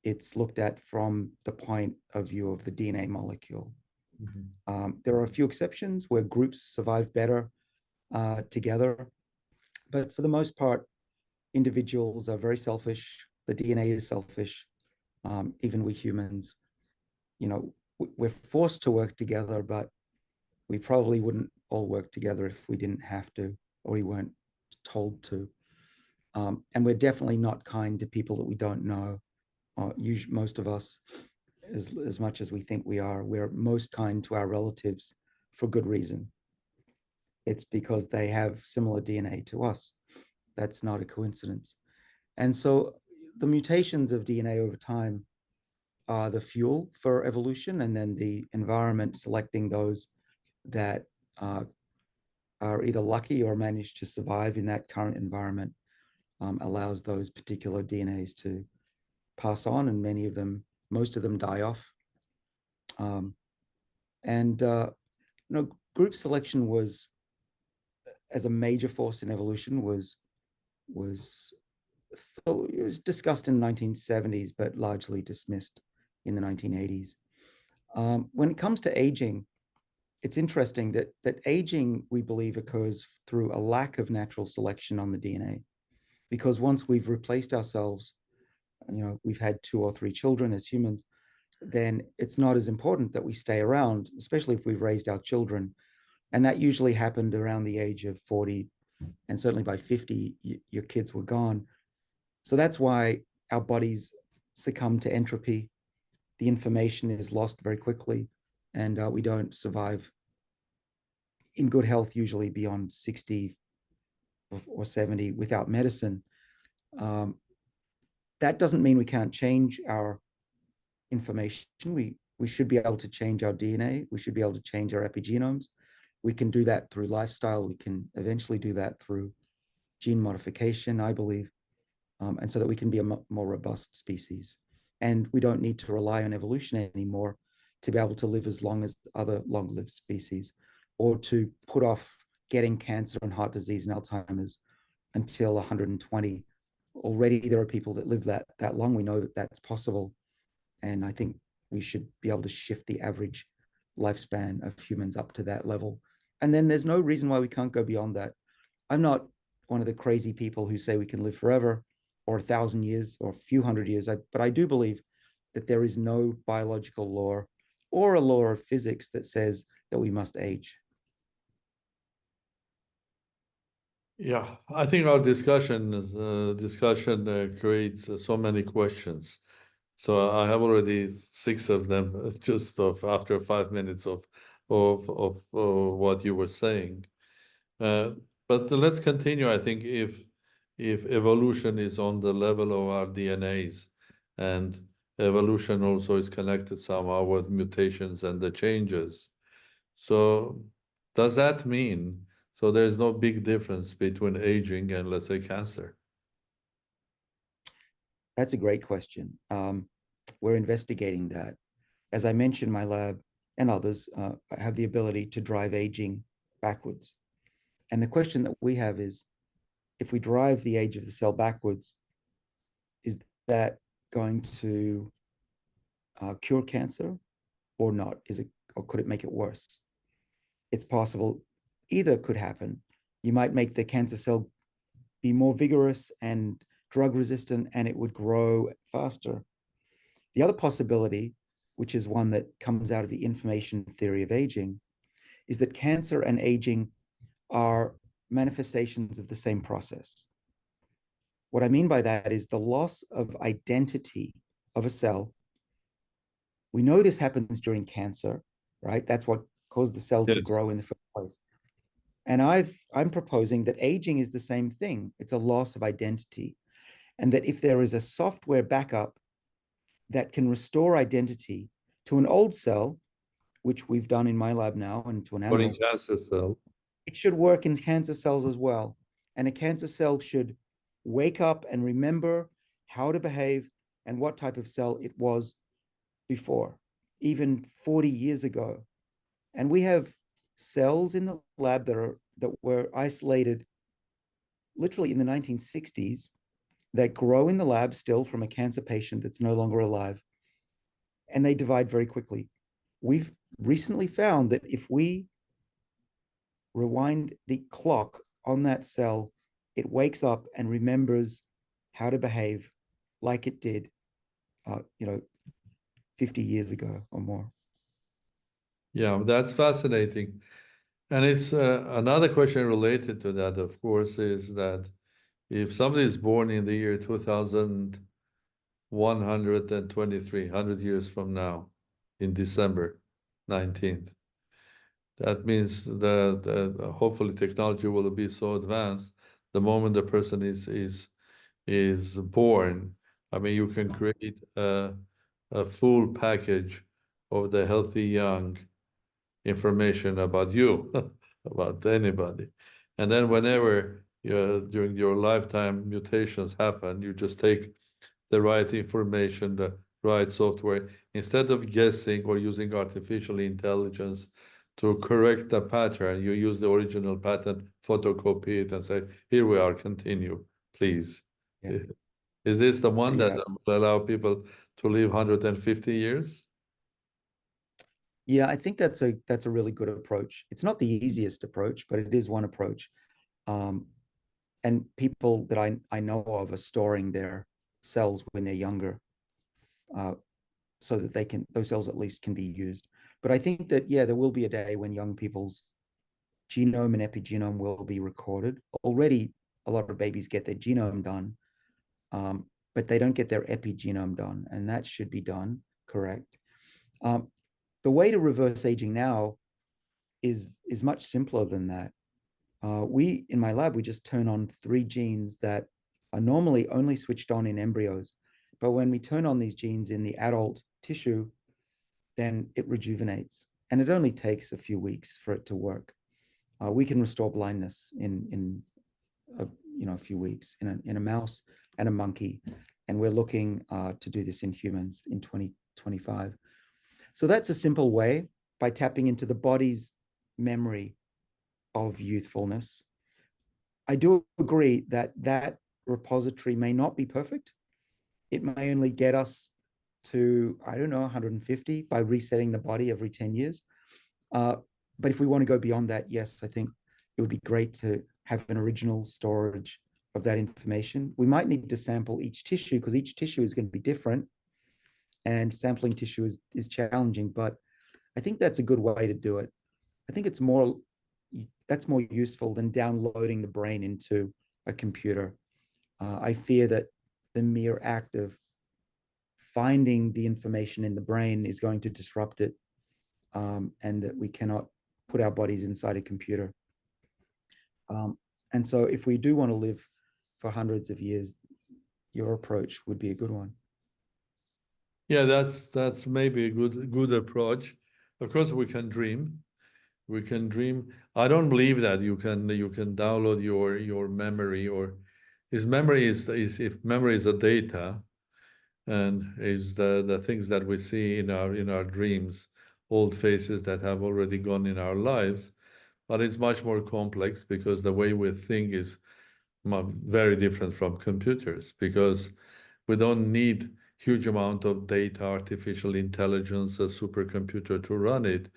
it's looked at from the point of view of the DNA molecule. Mhm. There are a few exceptions where groups survive better together, but for the most part, individuals are very selfish. The DNA is selfish. Even we humans, we're forced to work together, but we probably wouldn't all work together if we didn't have to or we weren't told to. And we're definitely not kind to people that we don't know. Most of us, as much as we think we are, we're most kind to our relatives for good reason. It's because they have similar DNA to us. That's not a coincidence. And so the mutations of DNA over time are the fuel for evolution, and then the environment selecting those that uh, are either lucky or manage to survive in that current environment allows those particular DNAs to pass on, and most of them die off. Um, and group selection was, as a major force in evolution, was it was discussed in the 1970s, but largely dismissed in the 1980s. When it comes to aging, it's interesting that aging, we believe, occurs through a lack of natural selection on the DNA, because once we've replaced ourselves, we've had 2 or 3 children as humans, then it's not as important that we stay around, especially if we've raised our children. And that usually happened around the age of 40, and certainly by 50, your kids were gone. So that's why our bodies succumb to entropy. The information is lost very quickly, and we don't survive in good health usually beyond 60 or 70 without medicine. Um, that doesn't mean we can't change our information. We should be able to change our DNA. We should be able to change our epigenomes. We can do that through lifestyle. We can eventually do that through gene modification, I believe, and so that we can be a more robust species. And we don't need to rely on evolution anymore to be able to live as long as other long-lived species, or to put off getting cancer and heart disease and Alzheimer's until 120. Already there are people that live that long. We know that that's possible. And I think we should be able to shift the average lifespan of humans up to that level. And then there's no reason why we can't go beyond that. I'm not one of the crazy people who say we can live forever or 1,000 years or a few hundred years, but I do believe that there is no biological law or a law of physics that says that we must age. Yeah, I think our discussion creates so many questions. So I have already 6 of them just of after 5 minutes of what you were saying. Uh, but let's continue. I think if evolution is on the level of our DNAs, and evolution also is connected somehow with mutations and the changes. So does that mean so there's no big difference between aging and, let's say, cancer? That's a great question. We're investigating that. As I mentioned, my lab and others have the ability to drive aging backwards. And the question that we have is, if we drive the age of the cell backwards, is that going to cure cancer or not? Is it, or could it make it worse? It's possible either could happen. You might make the cancer cell be more vigorous and drug resistant, and it would grow faster. The other possibility, which is one that comes out of the information theory of aging, is that cancer and aging are manifestations of the same process. What I mean by that is the loss of identity of a cell. We know this happens during cancer, right? That's what caused the cell to Yes. grow in the first place. And I'm proposing that aging is the same thing. It's a loss of identity. And that if there is a software backup that can restore identity to an old cell, which we've done in my lab now and to an Or in animal, cancer cell. it should work in cancer cells as well. And a cancer cell should wake up and remember how to behave and what type of cell it was before, even 40 years ago. And we have cells in the lab that were isolated literally in the 1960s that grow in the lab still from a cancer patient that's no longer alive, and they divide very quickly. We've recently found that if we rewind the clock on that cell, it wakes up and remembers how to behave like it did, 50 years ago or more. Yeah, that's fascinating. And it's another question related to that, of course, is that if somebody is born in the year 2123, 100 years from now, in December 19th, that means that hopefully technology will be so advanced the moment the person is born. I mean, you can create a full package of the healthy young information about you, about anybody. And then whenever during your lifetime mutations happen, you just take the right information, the right software, instead of guessing or using artificial intelligence to correct the pattern, you use the original pattern, photocopy it, and say, here we are, continue, please. Yeah. Is this the one that Yeah. will allow people to live 150 years? Yeah, I think that's a really good approach. It's not the easiest approach, but it is one approach. Um, and people that I know of are storing their cells when they're younger, uh, so that those cells at least can be used. But I think that, yeah, there will be a day when young people's genome and epigenome will be recorded. Already, a lot of babies get their genome done, but they don't get their epigenome done, and that should be done, correct? Um, the way to reverse aging now is much simpler than that. We in my lab, we just turn on 3 genes that are normally only switched on in embryos, but when we turn on these genes in the adult tissue, then it rejuvenates, and it only takes a few weeks for it to work. We can restore blindness in a few weeks in a mouse and a monkey, and we're looking to do this in humans in 2025. So that's a simple way, by tapping into the body's memory of youthfulness. I do agree that that repository may not be perfect. It may only get us to, I don't know, 150 by resetting the body every 10 years. But if we want to go beyond that, yes, I think it would be great to have an original storage of that information. We might need to sample each tissue because each tissue is going to be different, and sampling tissue is challenging, but I think that's a good way to do it. I think that's more useful than downloading the brain into a computer. I fear that the mere act of finding the information in the brain is going to disrupt it, and that we cannot put our bodies inside a computer. And so if we do want to live for hundreds of years, your approach would be a good one. Yeah, that's maybe a good approach. Of course, we can dream. We can dream. I don't believe that you can download your memory, or is memory is if memory is a data, and is the things that we see in our dreams, old faces that have already gone in our lives. But it's much more complex because the way we think is very different from computers because we don't need huge amount of data, artificial intelligence, a supercomputer to run it.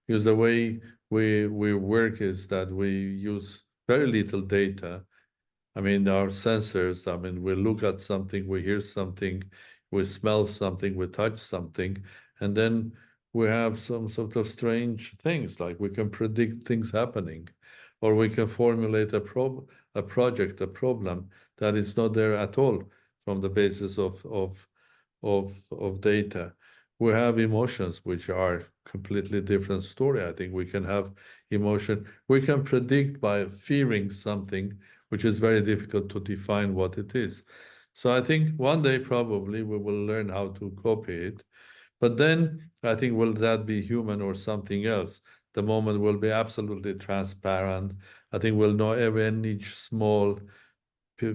Because the way we work is that we use very little data. I mean, our sensors, I mean, we look at something, we hear something, we smell something, we touch something, and then we have some sort of strange things, like we can predict things happening, or we can formulate a project, a problem that is not there at all from the basis of data. We have emotions, which are completely different story. I think we can have emotion. We can predict by fearing something, which is very difficult to define what it is. So I think one day probably we will learn how to copy it. But then I think, will that be human or something else? The moment will be absolutely transparent. I think we'll know each small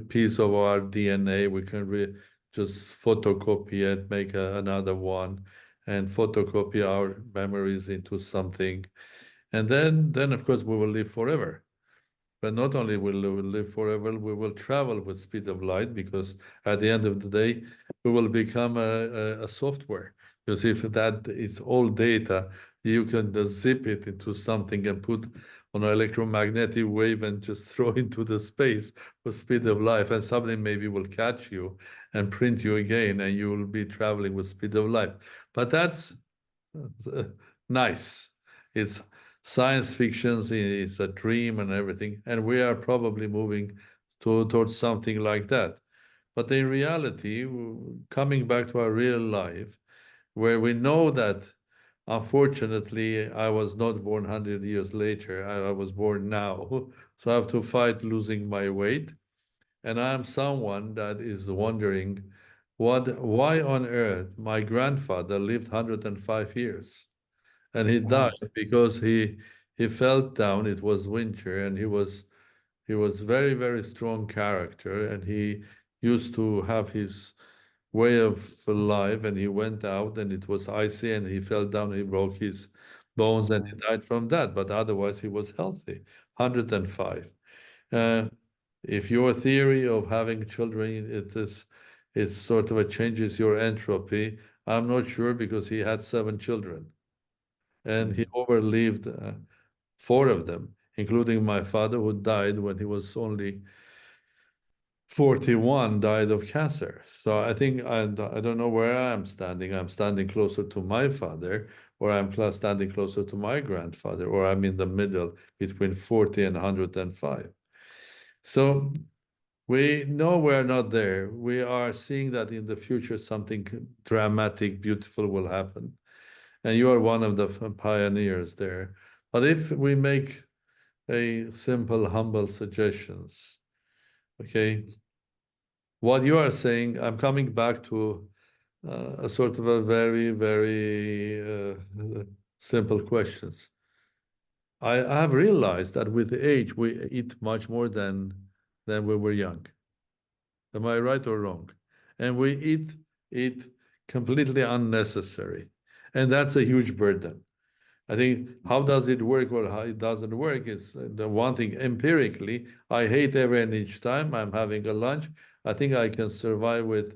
piece of our DNA. We can just photocopy it, make another one, and photocopy our memories into something. And then of course we will live forever. But not only will we live forever, we will travel with speed of light, because at the end of the day, we will become a software. Because if that is all data, you can just zip it into something and put on an electromagnetic wave and just throw into the space with speed of light, and something maybe will catch you and print you again, and you will be traveling with speed of light. But that's nice. It's science fiction, it's a dream and everything, and we are probably moving towards something like that. But in reality, coming back to our real life, where we know that unfortunately I was not born 100 years later, I was born now, so I have to fight losing my weight. And I am someone that is wondering why on earth my grandfather lived 105 years. And he Wow. died because he fell down. It was winter, and he was very, very strong character, and he used to have his way of life, and he went out and it was icy, and he fell down, he broke his bones, and he Oh, died from that. But otherwise he was healthy. 105. uh, if your theory of having children, it's sort of a changes your entropy, I'm not sure, because he had 7 children and he mm, overlived 4 of them, including my father, who died when he was only 41, died of cancer. So I think I don't know where I am standing. I'm standing closer to my father, or I'm standing closer to my grandfather, or I'm in the middle between 40 and 105. So we know we're not there. We are seeing that in the future something dramatic, beautiful will happen. And you are one of the pioneers there. But if we make a simple, humble suggestions, okay, what you are saying, I'm coming back to a sort of a very, very simple questions. I have realized that with age, we eat much more than we were young. Am I right or wrong? And we eat completely unnecessary. And that's a huge burden. I think how does it work or how it doesn't work is the one thing empirically. I hate every and each time I'm having a lunch. I think I can survive with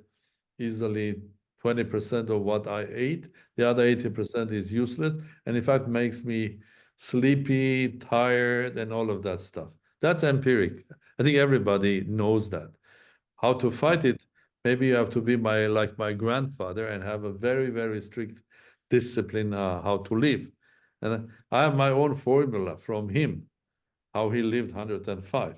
easily 20% of what I ate. The other 80% is useless, and in fact makes me sleepy, tired, and all of that stuff. That's empiric. I think everybody knows that. How to fight it? Maybe you have to be like my grandfather and have a very, very strict discipline how to live. And I have my own formula from him, how he lived 105.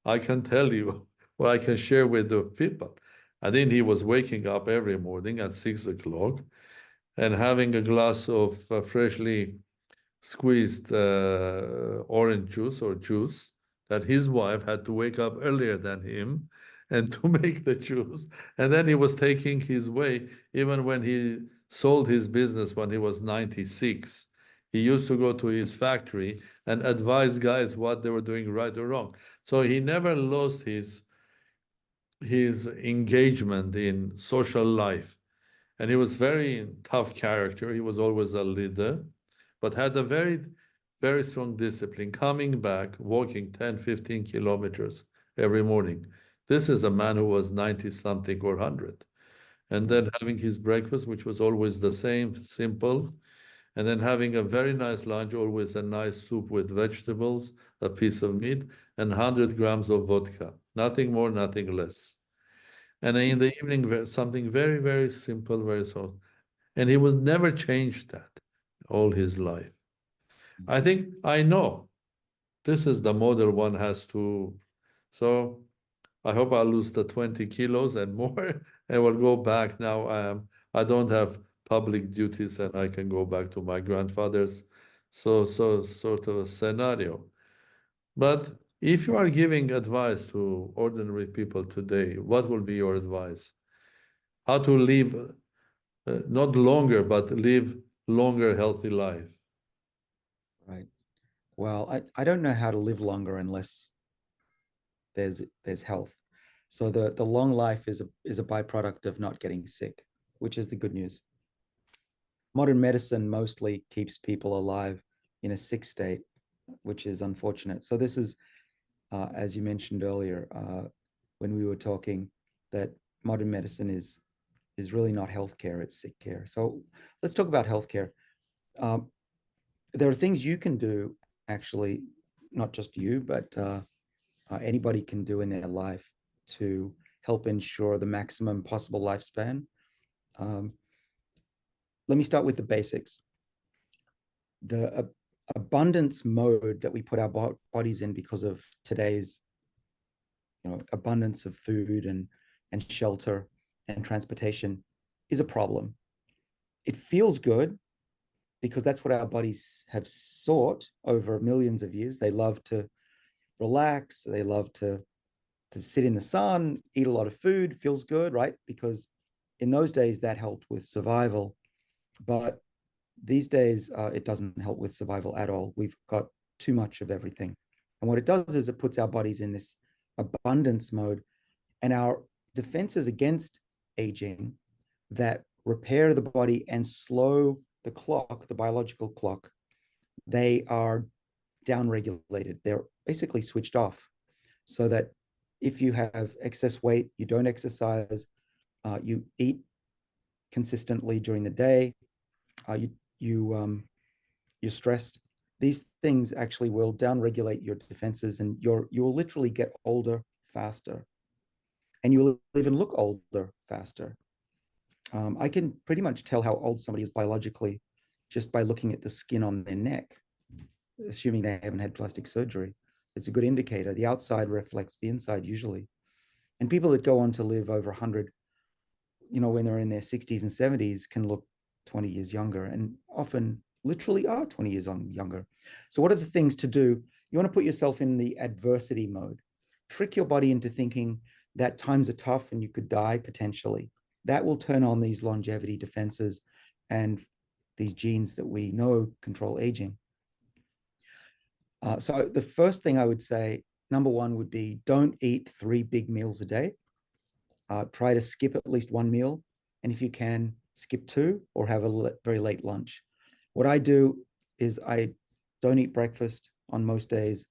I can tell you what I can share with the people. I think he was waking up every morning at 6 o'clock and having a glass of freshly squeezed orange juice or juice, that his wife had to wake up earlier than him and to make the juice. And then he was taking his way, even when he sold his business when he was 96. He used to go to his factory and advise guys what they were doing right or wrong. So he never lost his engagement in social life. And he was very tough character. He was always a leader, but had a very, very strong discipline, coming back, walking 10, 15 kilometers every morning. This is a man who was 90 something or 100. And then having his breakfast, which was always the same, simple, and then having a very nice lunch, always a nice soup with vegetables, a piece of meat, and 100 grams of vodka. Nothing more, nothing less. And in the evening, something very, very simple, very soft. And he would never change that all his life. I think I know this is the model one has to. So I hope I'll lose the 20 kilos and more and will go back now. I don't have public duties and I can go back to my grandfather's. So sort of a scenario. But if you are giving advice to ordinary people today, what will be your advice? How to live not longer, but live longer, healthy life? Right. Well, I don't know how to live longer unless there's health. So the long life is a byproduct of not getting sick, which is the good news. Modern medicine mostly keeps people alive in a sick state, which is unfortunate. So this is, as you mentioned earlier, when we were talking, that modern medicine is really not healthcare; it's sick care. So let's talk about healthcare. Um, there are things you can do, actually, not just you, but anybody can do in their life to help ensure the maximum possible lifespan. Um, let me start with the basics. The abundance mode that we put our bodies in because of today's abundance of food and shelter and transportation is a problem. It feels good because that's what our bodies have sought over millions of years. They love to relax, they love to sit in the sun, eat a lot of food, feels good, right? Because in those days that helped with survival. But these days, it doesn't help with survival at all. We've got too much of everything. And what it does is it puts our bodies in this abundance mode, and our defenses against aging that repair the body and slow the clock, the biological clock, they are downregulated. They're basically switched off so that if you have excess weight, you don't exercise, you eat consistently during the day, you're stressed. These things actually will downregulate your defenses, and you'll literally get older faster, and you will even look older faster. I can pretty much tell how old somebody is biologically just by looking at the skin on their neck, assuming they haven't had plastic surgery. It's a good indicator. The outside reflects the inside usually. And people that go on to live over 100, when they're in their 60s and 70s, can look 20 years younger, and often literally are 20 years younger. So what are the things to do? You want to put yourself in the adversity mode. Trick your body into thinking that times are tough and you could die potentially. That will turn on these longevity defenses and these genes that we know control aging. So the first thing I would say, number one, would be don't eat 3 big meals a day. Try to skip at least one meal. And if you can, skip 2 or have a very late lunch. What I do is I don't eat breakfast on most days,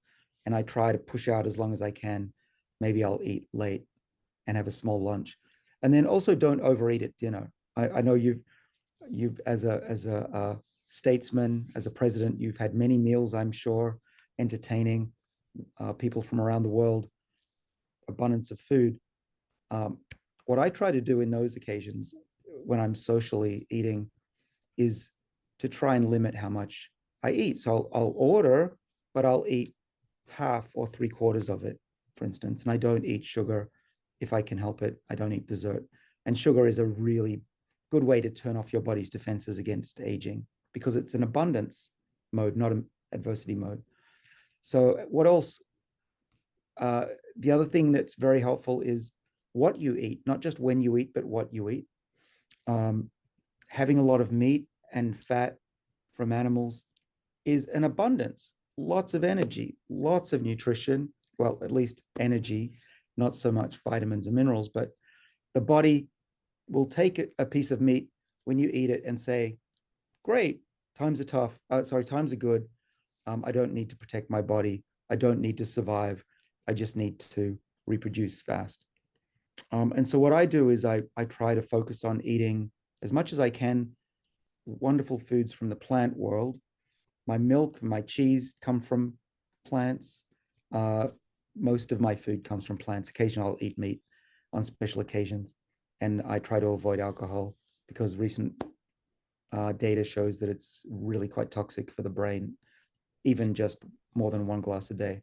and I try to push out as long as I can. Maybe I'll eat late and have a small lunch. And then also don't overeat at dinner. I know you've as a statesman, as a president, you've had many meals, I'm sure, entertaining people from around the world, abundance of food. What I try to do in those occasions when I'm socially eating is to try and limit how much I eat. So I'll order, but I'll eat half or 3/4 of it, for instance. And I don't eat sugar if I can help it. I don't eat dessert. And sugar is a really good way to turn off your body's defenses against aging because it's an abundance mode, not an adversity mode. So what else? The other thing that's very helpful is what you eat, not just when you eat, but what you eat. Having a lot of meat and fat from animals is an abundance, lots of energy, lots of nutrition, well, at least energy, not so much vitamins and minerals, but the body will take a piece of meat when you eat it and say, great, times are tough. Times are good. I don't need to protect my body. I don't need to survive. I just need to reproduce fast. And so what I do is I try to focus on eating as much as I can wonderful foods from the plant world. My milk, my cheese come from plants. Uh, Most of my food comes from plants. Occasionally, I'll eat meat on special occasions, and I try to avoid alcohol because recent data shows that it's really quite toxic for the brain, even just more than one glass a day.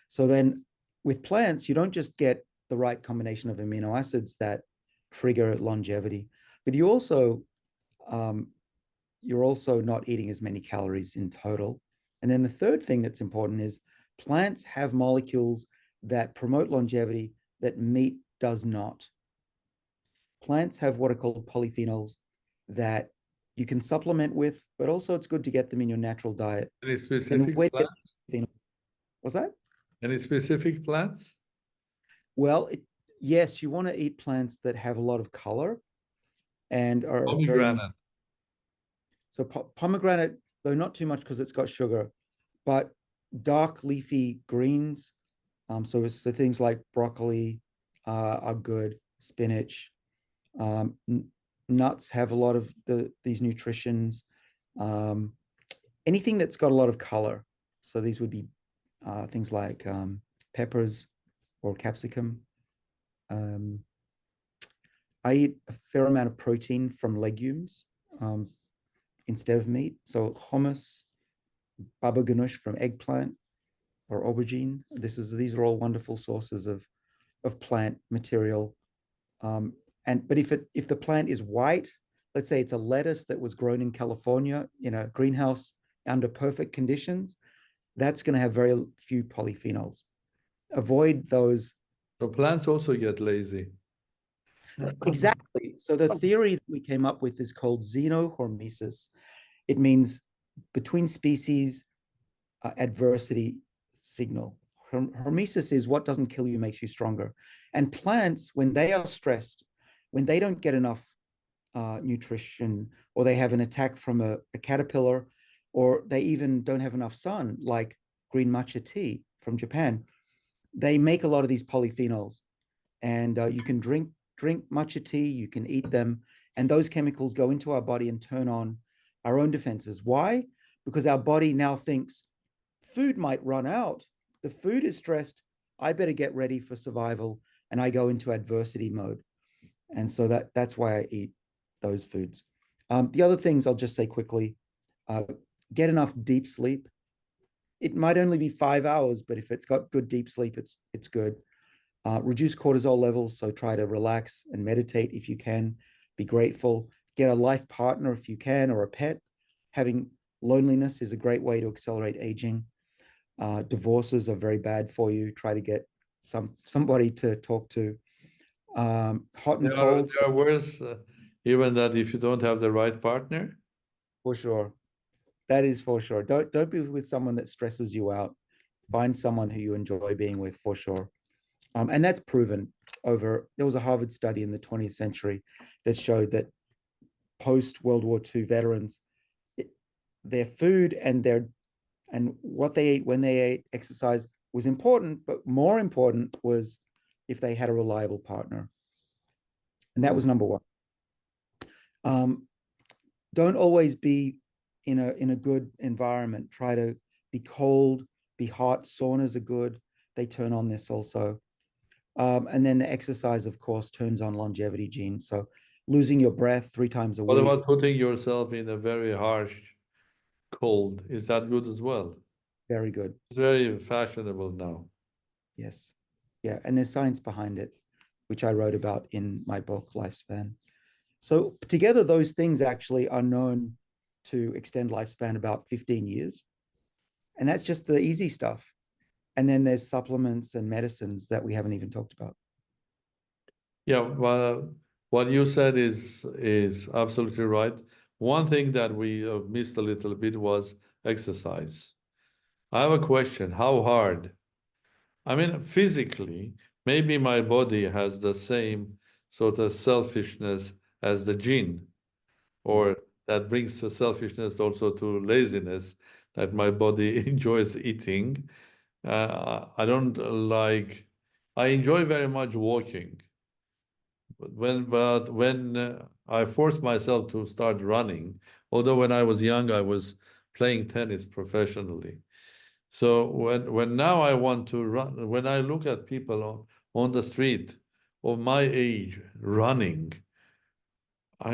So then, with plants, you don't just get the right combination of amino acids that trigger longevity, but um, you're also not eating as many calories in total. And then the third thing that's important is plants have molecules that promote longevity that meat does not. Plants have what are called polyphenols that you can supplement with, but also it's good to get them in your natural diet. Any And the specific way to get plants? polyphenols, what's that? Any specific plants? Well, yes, you want to eat plants that have a lot of color and are very, Pomegranate. so pomegranate, though not too much because it's got sugar, but dark leafy greens. So things like broccoli are good. Spinach, nuts have a lot of these nutritions. Um, Anything that's got a lot of color. So these would be things like peppers or capsicum. Um, I eat a fair amount of protein from legumes instead of meat. So hummus, baba ganoush from eggplant or aubergine. These are all wonderful sources of plant material. Um, but if the plant is white, let's say it's a lettuce that was grown in California in a greenhouse under perfect conditions, that's going to have very few polyphenols. Avoid those. So plants also get lazy. Exactly. So the theory that we came up with is called xenohormesis. It means between species adversity signal. Hormesis is what doesn't kill you makes you stronger. And plants, when they are stressed, when they don't get enough nutrition, or they have an attack from a caterpillar, or they even don't have enough sun, like green matcha tea from Japan, they make a lot of these polyphenols. And you can drink matcha tea, you can eat them, and those chemicals go into our body and turn on our own defenses. Why? Because our body now thinks food might run out. The food is stressed. I better get ready for survival, and I go into adversity mode. And so that's why I eat those foods. The other things I'll just say quickly: uh, get enough deep sleep. It might only be 5 hours, but if it's got good deep sleep, it's good. Reduce cortisol levels, so try to relax and meditate if you can. Be grateful. Get a life partner if you can, or a pet. Having loneliness is a great way to accelerate aging. Divorces are very bad for you. Try to get somebody to talk to. Hot and cold, They so are worse, even that if you don't have the right partner. for sure. That is for sure. Don't be with someone that stresses you out. Find someone who you enjoy being with for sure. And that's proven over. There was a Harvard study in the 20th century that showed that post World War II veterans, their food and what they ate when they ate, exercise was important, but more important was if they had a reliable partner, and that was number one. Um, don't always be in a good environment. Try to be cold, be hot. Saunas are good. They turn on this also. And then the exercise, of course, turns on longevity genes. So losing your breath 3 times a What week, about putting yourself in a very harsh cold? Is that good as well? very good. It's very fashionable now. Yes. Yeah. And there's science behind it, which I wrote about in my book, Lifespan. So together, those things actually are known to extend lifespan about 15 years. And that's just the easy stuff. And then there's supplements and medicines that we haven't even talked about. Yeah, well, what you said is absolutely right. One thing that we missed a little bit was exercise. I have a question. How hard? I mean, physically, maybe my body has the same sort of selfishness as the gene, or that brings the selfishness also to laziness, that my body enjoys eating. I don't like I enjoy very much walking. But when I forced myself to start running, although when I was young, I was playing tennis professionally. So when now I want to run, when I look at people on the street of my age running, I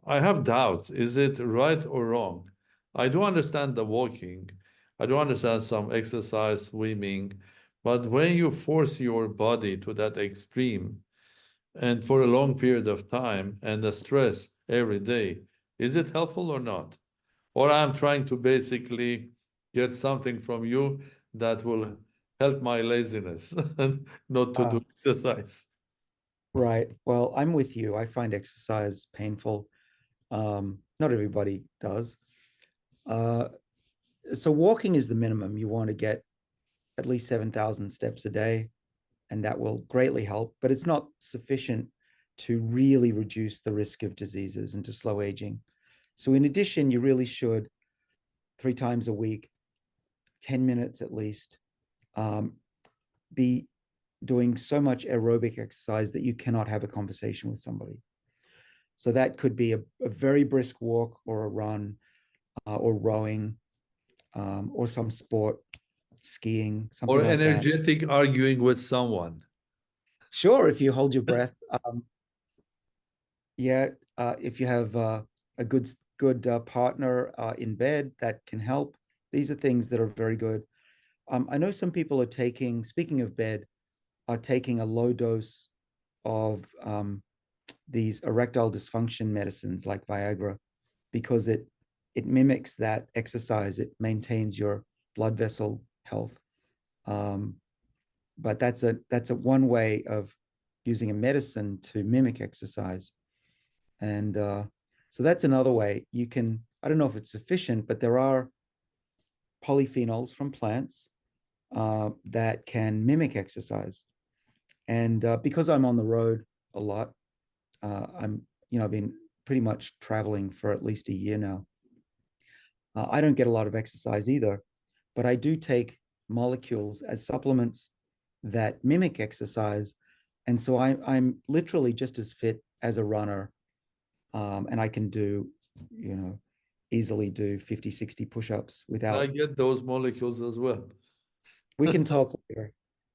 I have doubts. Is it right or wrong? I do understand the walking. I do understand some exercise, swimming, but when you force your body to that extreme and for a long period of time and the stress every day, is it helpful or not? Or I'm trying to basically get something from you that will help my laziness and not to do Uh, exercise. right. Well, I'm with you. I find exercise painful. Not everybody does. Uh, so walking is the minimum. You want to get at least 7,000 steps a day, and that will greatly help, but it's not sufficient to really reduce the risk of diseases and to slow aging. So in addition, you really should 3 times a week, 10 minutes at least, um, be doing so much aerobic exercise that you cannot have a conversation with somebody. So that could be a very brisk walk or a run or rowing or some sport, skiing, something Or like that. energetic arguing with someone. Sure, if you hold your breath. Yeah, if you have a good partner in bed, that can help. These are things that are very good. I know some people are taking, speaking of bed, are taking a low dose of these erectile dysfunction medicines like Viagra because it mimics that exercise. It maintains your blood vessel health. Um, but that's a one way of using a medicine to mimic exercise. And so that's another way you can. I don't know if it's sufficient, but there are polyphenols from plants that can mimic exercise. And because I'm on the road a lot, I've been pretty much traveling for at least a year now. I don't get a lot of exercise either, but I do take molecules as supplements that mimic exercise. And so I'm literally just as fit as a runner. And I can do, you know, easily do 50, 60 push-ups And I without. get those molecules as well. We can talk later.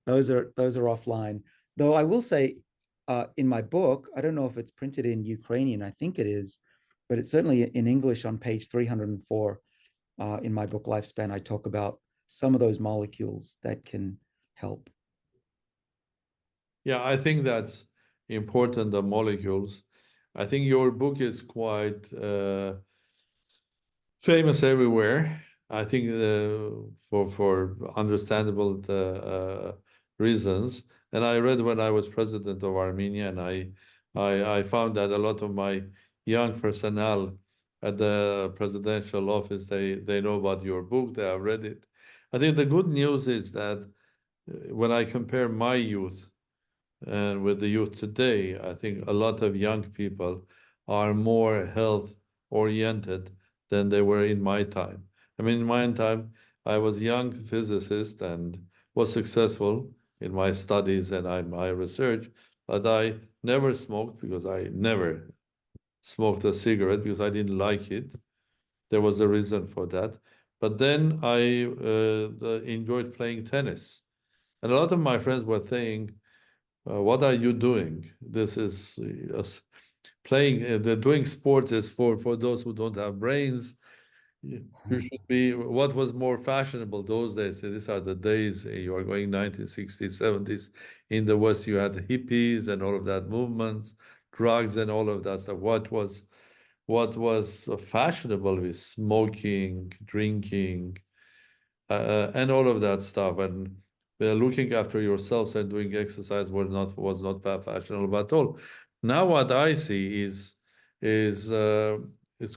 Those are offline. Though I will say, in my book, I don't know if it's printed in Ukrainian. I think it is, but it's certainly in English on page 304. In my book Lifespan, I talk about some of those molecules that can help. Yeah, I think that's important, the molecules. I think your book is quite famous everywhere. I think for understandable reasons. And I read when I was president of Armenia, and I found that a lot of my young personnel at the presidential office, they know about your book, they have read it. I think the good news is that when I compare my youth and with the youth today, I think a lot of young people are more health oriented than they were in my time. I mean, in my time, I was a young physicist and was successful in my studies and my research, but I never smoked because I never smoked a cigarette because I didn't like it. There was a reason for that. But then I enjoyed playing tennis. And a lot of my friends were saying, what are you doing? This is playing, doing sports is for those who don't have brains. You should be, what was more fashionable those days? These are the days you are going 1960s, 70s. In the West, you had hippies and all of that movements, drugs and all of that stuff. What was fashionable with smoking, drinking, and all of that stuff. And looking after yourselves and doing exercise was not that fashionable at all. Now what I see is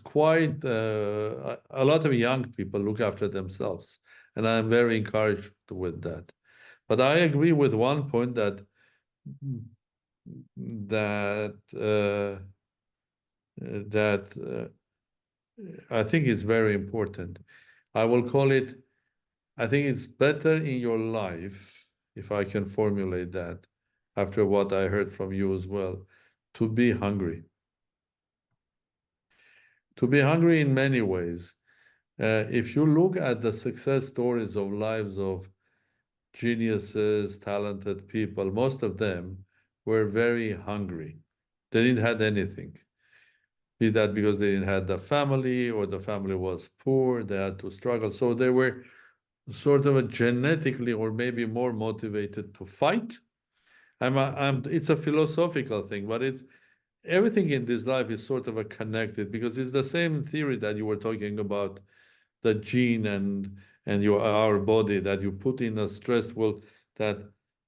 quite a lot of young people look after themselves, and I'm very encouraged with that. But I agree with one point that I think is very important. I will call it. I think it's better in your life if I can formulate that after what I heard from you as well, to be hungry. To be hungry in many ways. If you look at the success stories of lives of geniuses, talented people, most of them were very hungry. They didn't have anything. Be that because they didn't have the family or the family was poor, they had to struggle. So they were sort of a genetically or maybe more motivated to fight. It's a philosophical thing, but it's everything in this life is sort of a connected because it's the same theory that you were talking about, the gene and your our body that you put in a stressful that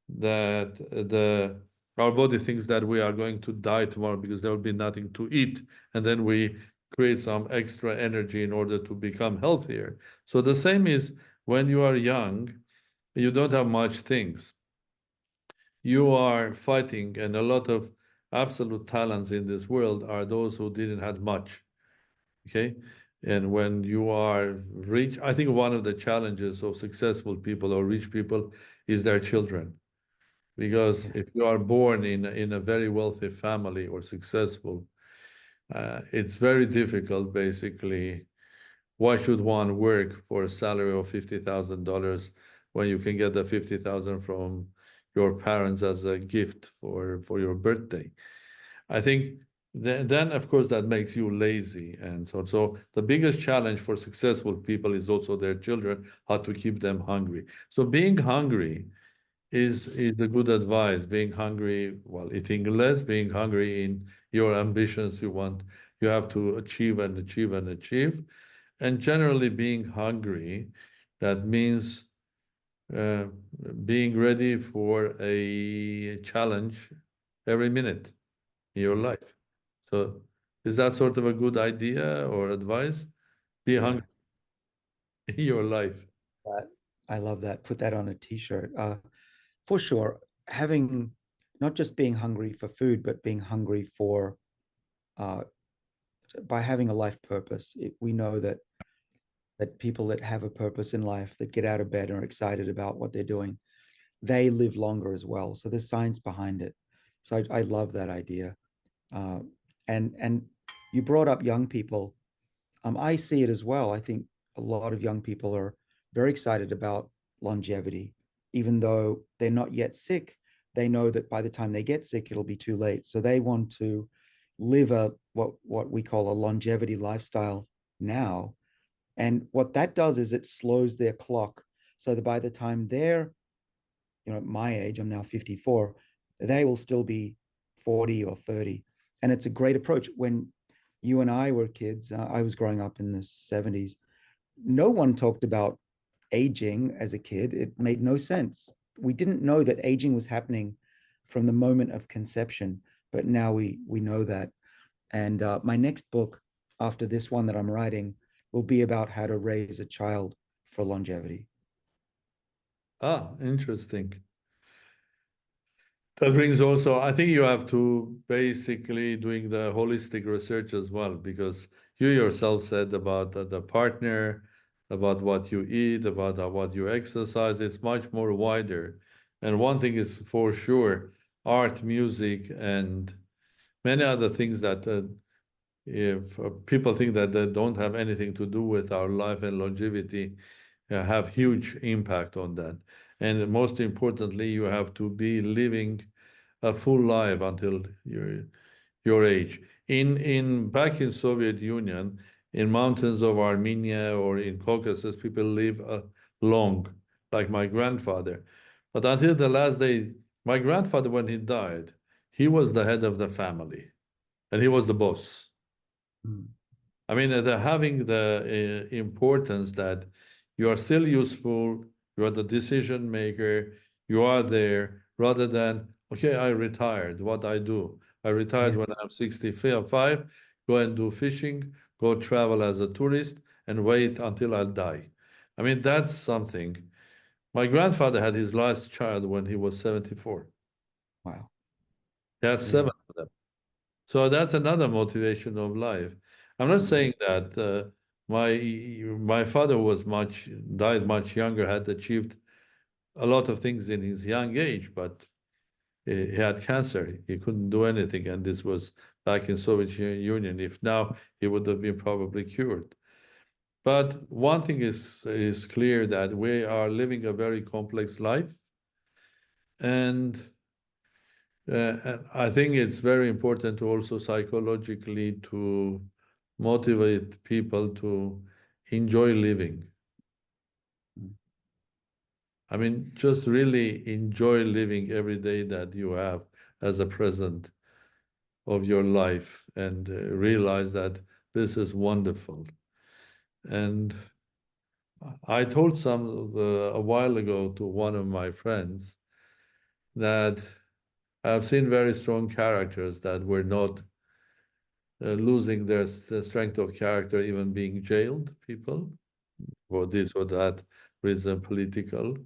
the our body thinks that we are going to die tomorrow because there will be nothing to eat, and then we create some extra energy in order to become healthier. So the same is when you are young, you don't have much things. You are fighting, and a lot of absolute talents in this world are those who didn't have much. Okay. And when you are rich, I think one of the challenges of successful people or rich people is their children. Because Yeah. if you are born in a very wealthy family or successful, it's very difficult, basically. Why should one work for a salary of $50,000 when you can get the 50,000 from your parents as a gift for your birthday? I think then, of course, that makes you lazy. And so the biggest challenge for successful people is also their children, how to keep them hungry. So being hungry is the good advice. Being hungry, well, eating less, being hungry in your ambitions you have to achieve and achieve and achieve. And generally being hungry, that means uh, being ready for a challenge every minute in your Mm. life. So is that sort of a good idea or advice? Be Yeah. hungry in your life. That, I love that. Put that on a t-shirt. For sure. Having not just being hungry for food, but being hungry for uh, by having a life purpose. We know that people that have a purpose in life, that get out of bed and are excited about what they're doing, they live longer as well. So there's science behind it. So I love that idea. Uh, and you brought up young people. I see it as well. I think a lot of young people are very excited about longevity, even though they're not yet sick. They know that by the time they get sick, it'll be too late. So they want to live a what we call a longevity lifestyle now. And what that does is it slows their clock so that by the time they're, my age, I'm now 54, they will still be 40 or 30. And it's a great approach. When you and I were kids, I was growing up in the 70s. No one talked about aging as a kid. It made no sense. We didn't know that aging was happening from the moment of conception, but now we know that. And my next book, after this one that I'm writing, will be about how to raise a child for longevity. Ah, interesting. That brings also, I think you have to basically doing the holistic research as well, because you yourself said about the partner, about what you eat, about what you exercise. It's much more wider. And one thing is for sure, art, music, and many other things that if people think that they don't have anything to do with our life and longevity, have huge impact on that. And most importantly, you have to be living a full life until your age. In back in Soviet Union, in mountains of Armenia or in Caucasus, people live long, like my grandfather. But until the last day, my grandfather, when he died, he was the head of the family and he was the boss. Mm. I mean, having the importance that you are still useful, you are the decision maker, you are there, rather than, okay, I retired, what I do? I retired Yeah. when I'm 65, go and do fishing, go travel as a tourist, and wait until I'll die. I mean, that's something. My grandfather had his last child when he was 74. Wow. He had Yeah. seven of them. So that's another motivation of life. I'm not Mm. saying that my father was died much younger, had achieved a lot of things in his young age, but he had cancer. He couldn't do anything, and this was back in Soviet Union. If now, he would have been probably cured. But one thing is clear, that we are living a very complex life, and and I think it's very important to also psychologically to motivate people to enjoy living. Mm. I mean, just really enjoy living every day that you have as a present of your life, and realize that this is wonderful. And I told a while ago to one of my friends that I've seen very strong characters that were not losing their strength of character, even being jailed, people for this or that reason, political.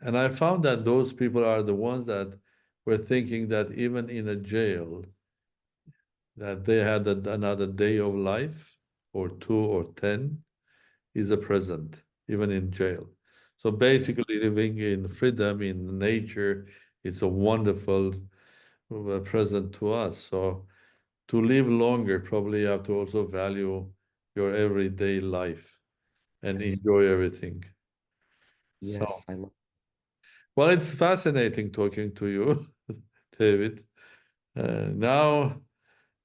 And I found that those people are the ones that were thinking that even in a jail, that they had another day of life, or two or 10, is a present, even in jail. So basically, living in freedom, in nature, it's a wonderful present to us. So to live longer, probably you have to also value your everyday life and Yes. enjoy everything. So, Yes, I love. well, it's fascinating talking to you, David. Uh, now,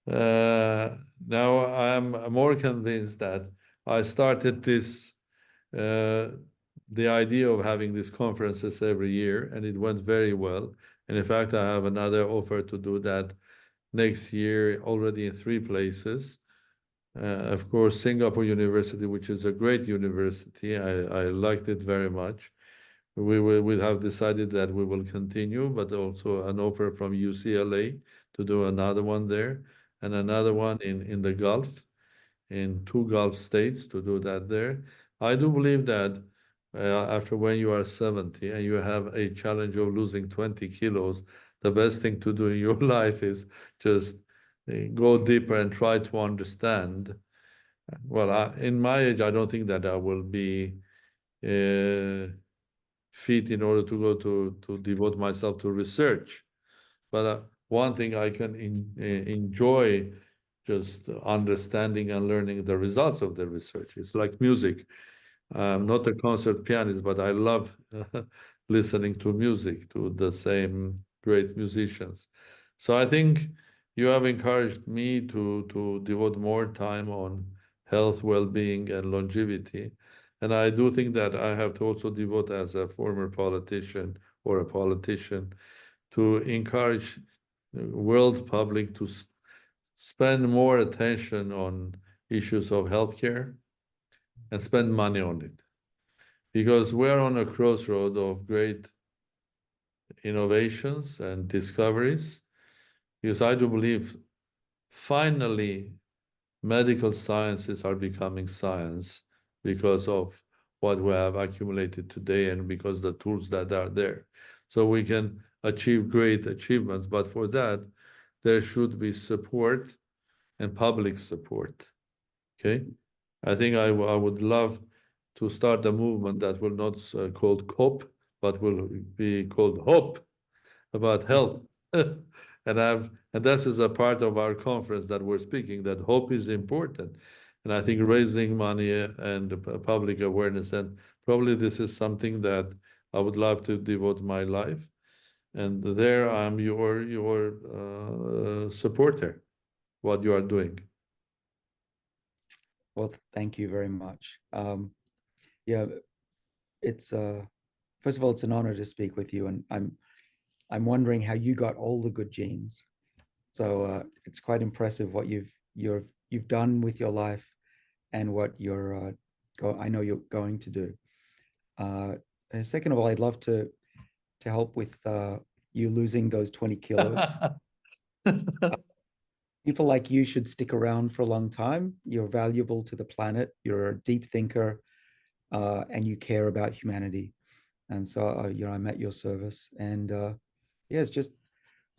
uh, now I'm more convinced that I started uh, the idea of having these conferences every year, and it went very well. And in fact, I have another offer to do that next year, already in 3 places. Of course, Singapore University, which is a great university, I liked it very much. We have decided that we will continue, but also an offer from UCLA to do another one there, and another one in the Gulf, in 2 Gulf states, to do that there. I do believe that after when you are 70 and you have a challenge of losing 20 kilos, the best thing to do in your life is just go deeper and try to understand. Well, in my age, I don't think that I will be uh, fit in order to go to devote myself to research. But one thing I can enjoy, just understanding and learning the results of the research. It's like music. I'm not a concert pianist, but I love listening to music, to the same great musicians. So I think you have encouraged me to devote more time on health, well-being, and longevity. And I do think that I have to also devote, as a former politician or a politician, to encourage the world public to spend more attention on issues of healthcare and spend money on it, because we're on a crossroad of great innovations and discoveries. Because I do believe finally medical sciences are becoming science because of what we have accumulated today and because the tools that are there. So we can achieve great achievements, but for that, there should be support and public support. Okay? I think I would love to start a movement that will not called COP, but will be called HOPE, about health. And this is a part of our conference that we're speaking, that hope is important. And I think raising money and public awareness, and probably this is something that I would love to devote my life. And there I'm your supporter, what you are doing. Well, thank you very much. Yeah, it's first of all, it's an honor to speak with you, and I'm wondering how you got all the good genes. So it's quite impressive what you've done with your life and what I know you're going to do. Uh, Second of all, I'd love to help with you losing those 20 kilos. People like you should stick around for a long time. You're valuable to the planet. You're a deep thinker, and you care about humanity. And so, I'm at your service. And yeah, it's just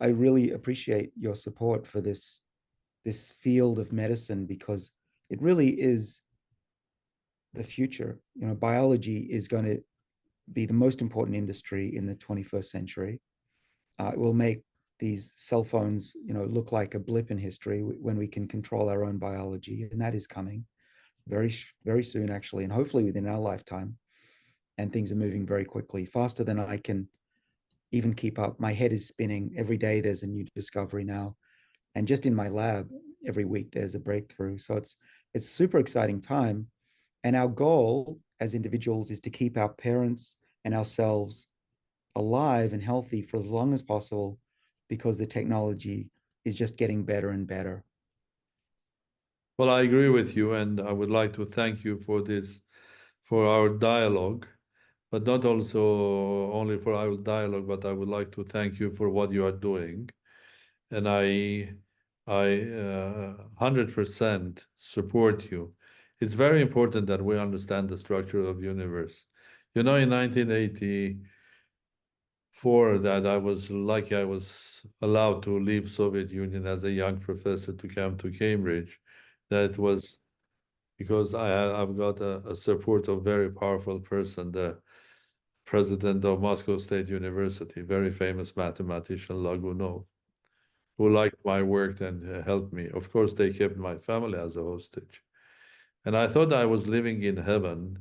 I really appreciate your support for this field of medicine, because it really is the future. Biology is going to be the most important industry in the 21st century. It will make these cell phones, look like a blip in history when we can control our own biology, and that is coming very soon, actually, and hopefully within our lifetime. And things are moving very quickly, faster than I can even keep up. My head is spinning every day. There's a new discovery now, and just in my lab, every week there's a breakthrough. So it's super exciting time, and our goal as individuals is to keep our parents and ourselves alive and healthy for as long as possible, because the technology is just getting better and better. Well, I agree with you, and I would like to thank you for this, for our dialogue, but not also only for our dialogue, but I would like to thank you for what you are doing. And I 100% support you. It's very important that we understand the structure of universe. You know, in 1984, that I was lucky I was allowed to leave Soviet Union as a young professor to come to Cambridge. That was because I've got a support of very powerful person, the president of Moscow State University, very famous mathematician Lagunov, who liked my work and helped me. Of course, they kept my family as a hostage. And I thought I was living in heaven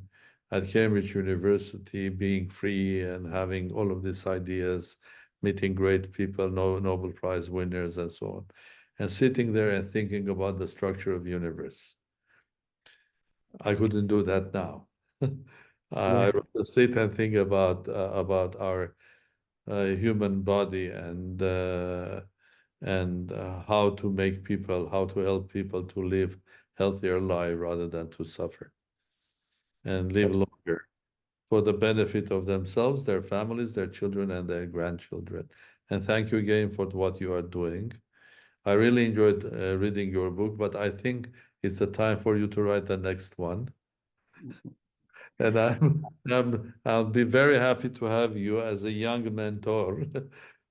at Cambridge University, being free and having all of these ideas, meeting great people, Nobel Prize winners, and so on, and sitting there and thinking about the structure of universe. I couldn't do that now. I Yeah, rather sit and think about our human body and how to make people, how to help people to live healthier life rather than to suffer and live that's longer for the benefit of themselves, their families, their children, and their grandchildren. And thank you again for what you are doing. I really enjoyed reading your book, but I think it's the time for you to write the next one. And I'll be very happy to have you as a young mentor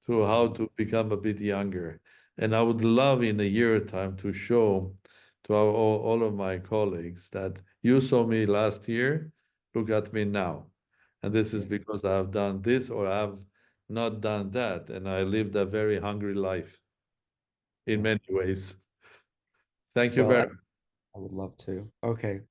to how to become a bit younger. And I would love in a year time to show to all of my colleagues that you saw me last year, look at me now. And this is yeah. because I have done this or I have not done that. And I lived a very hungry life in Yeah. many ways. Thank you Well, very I would love to. Okay.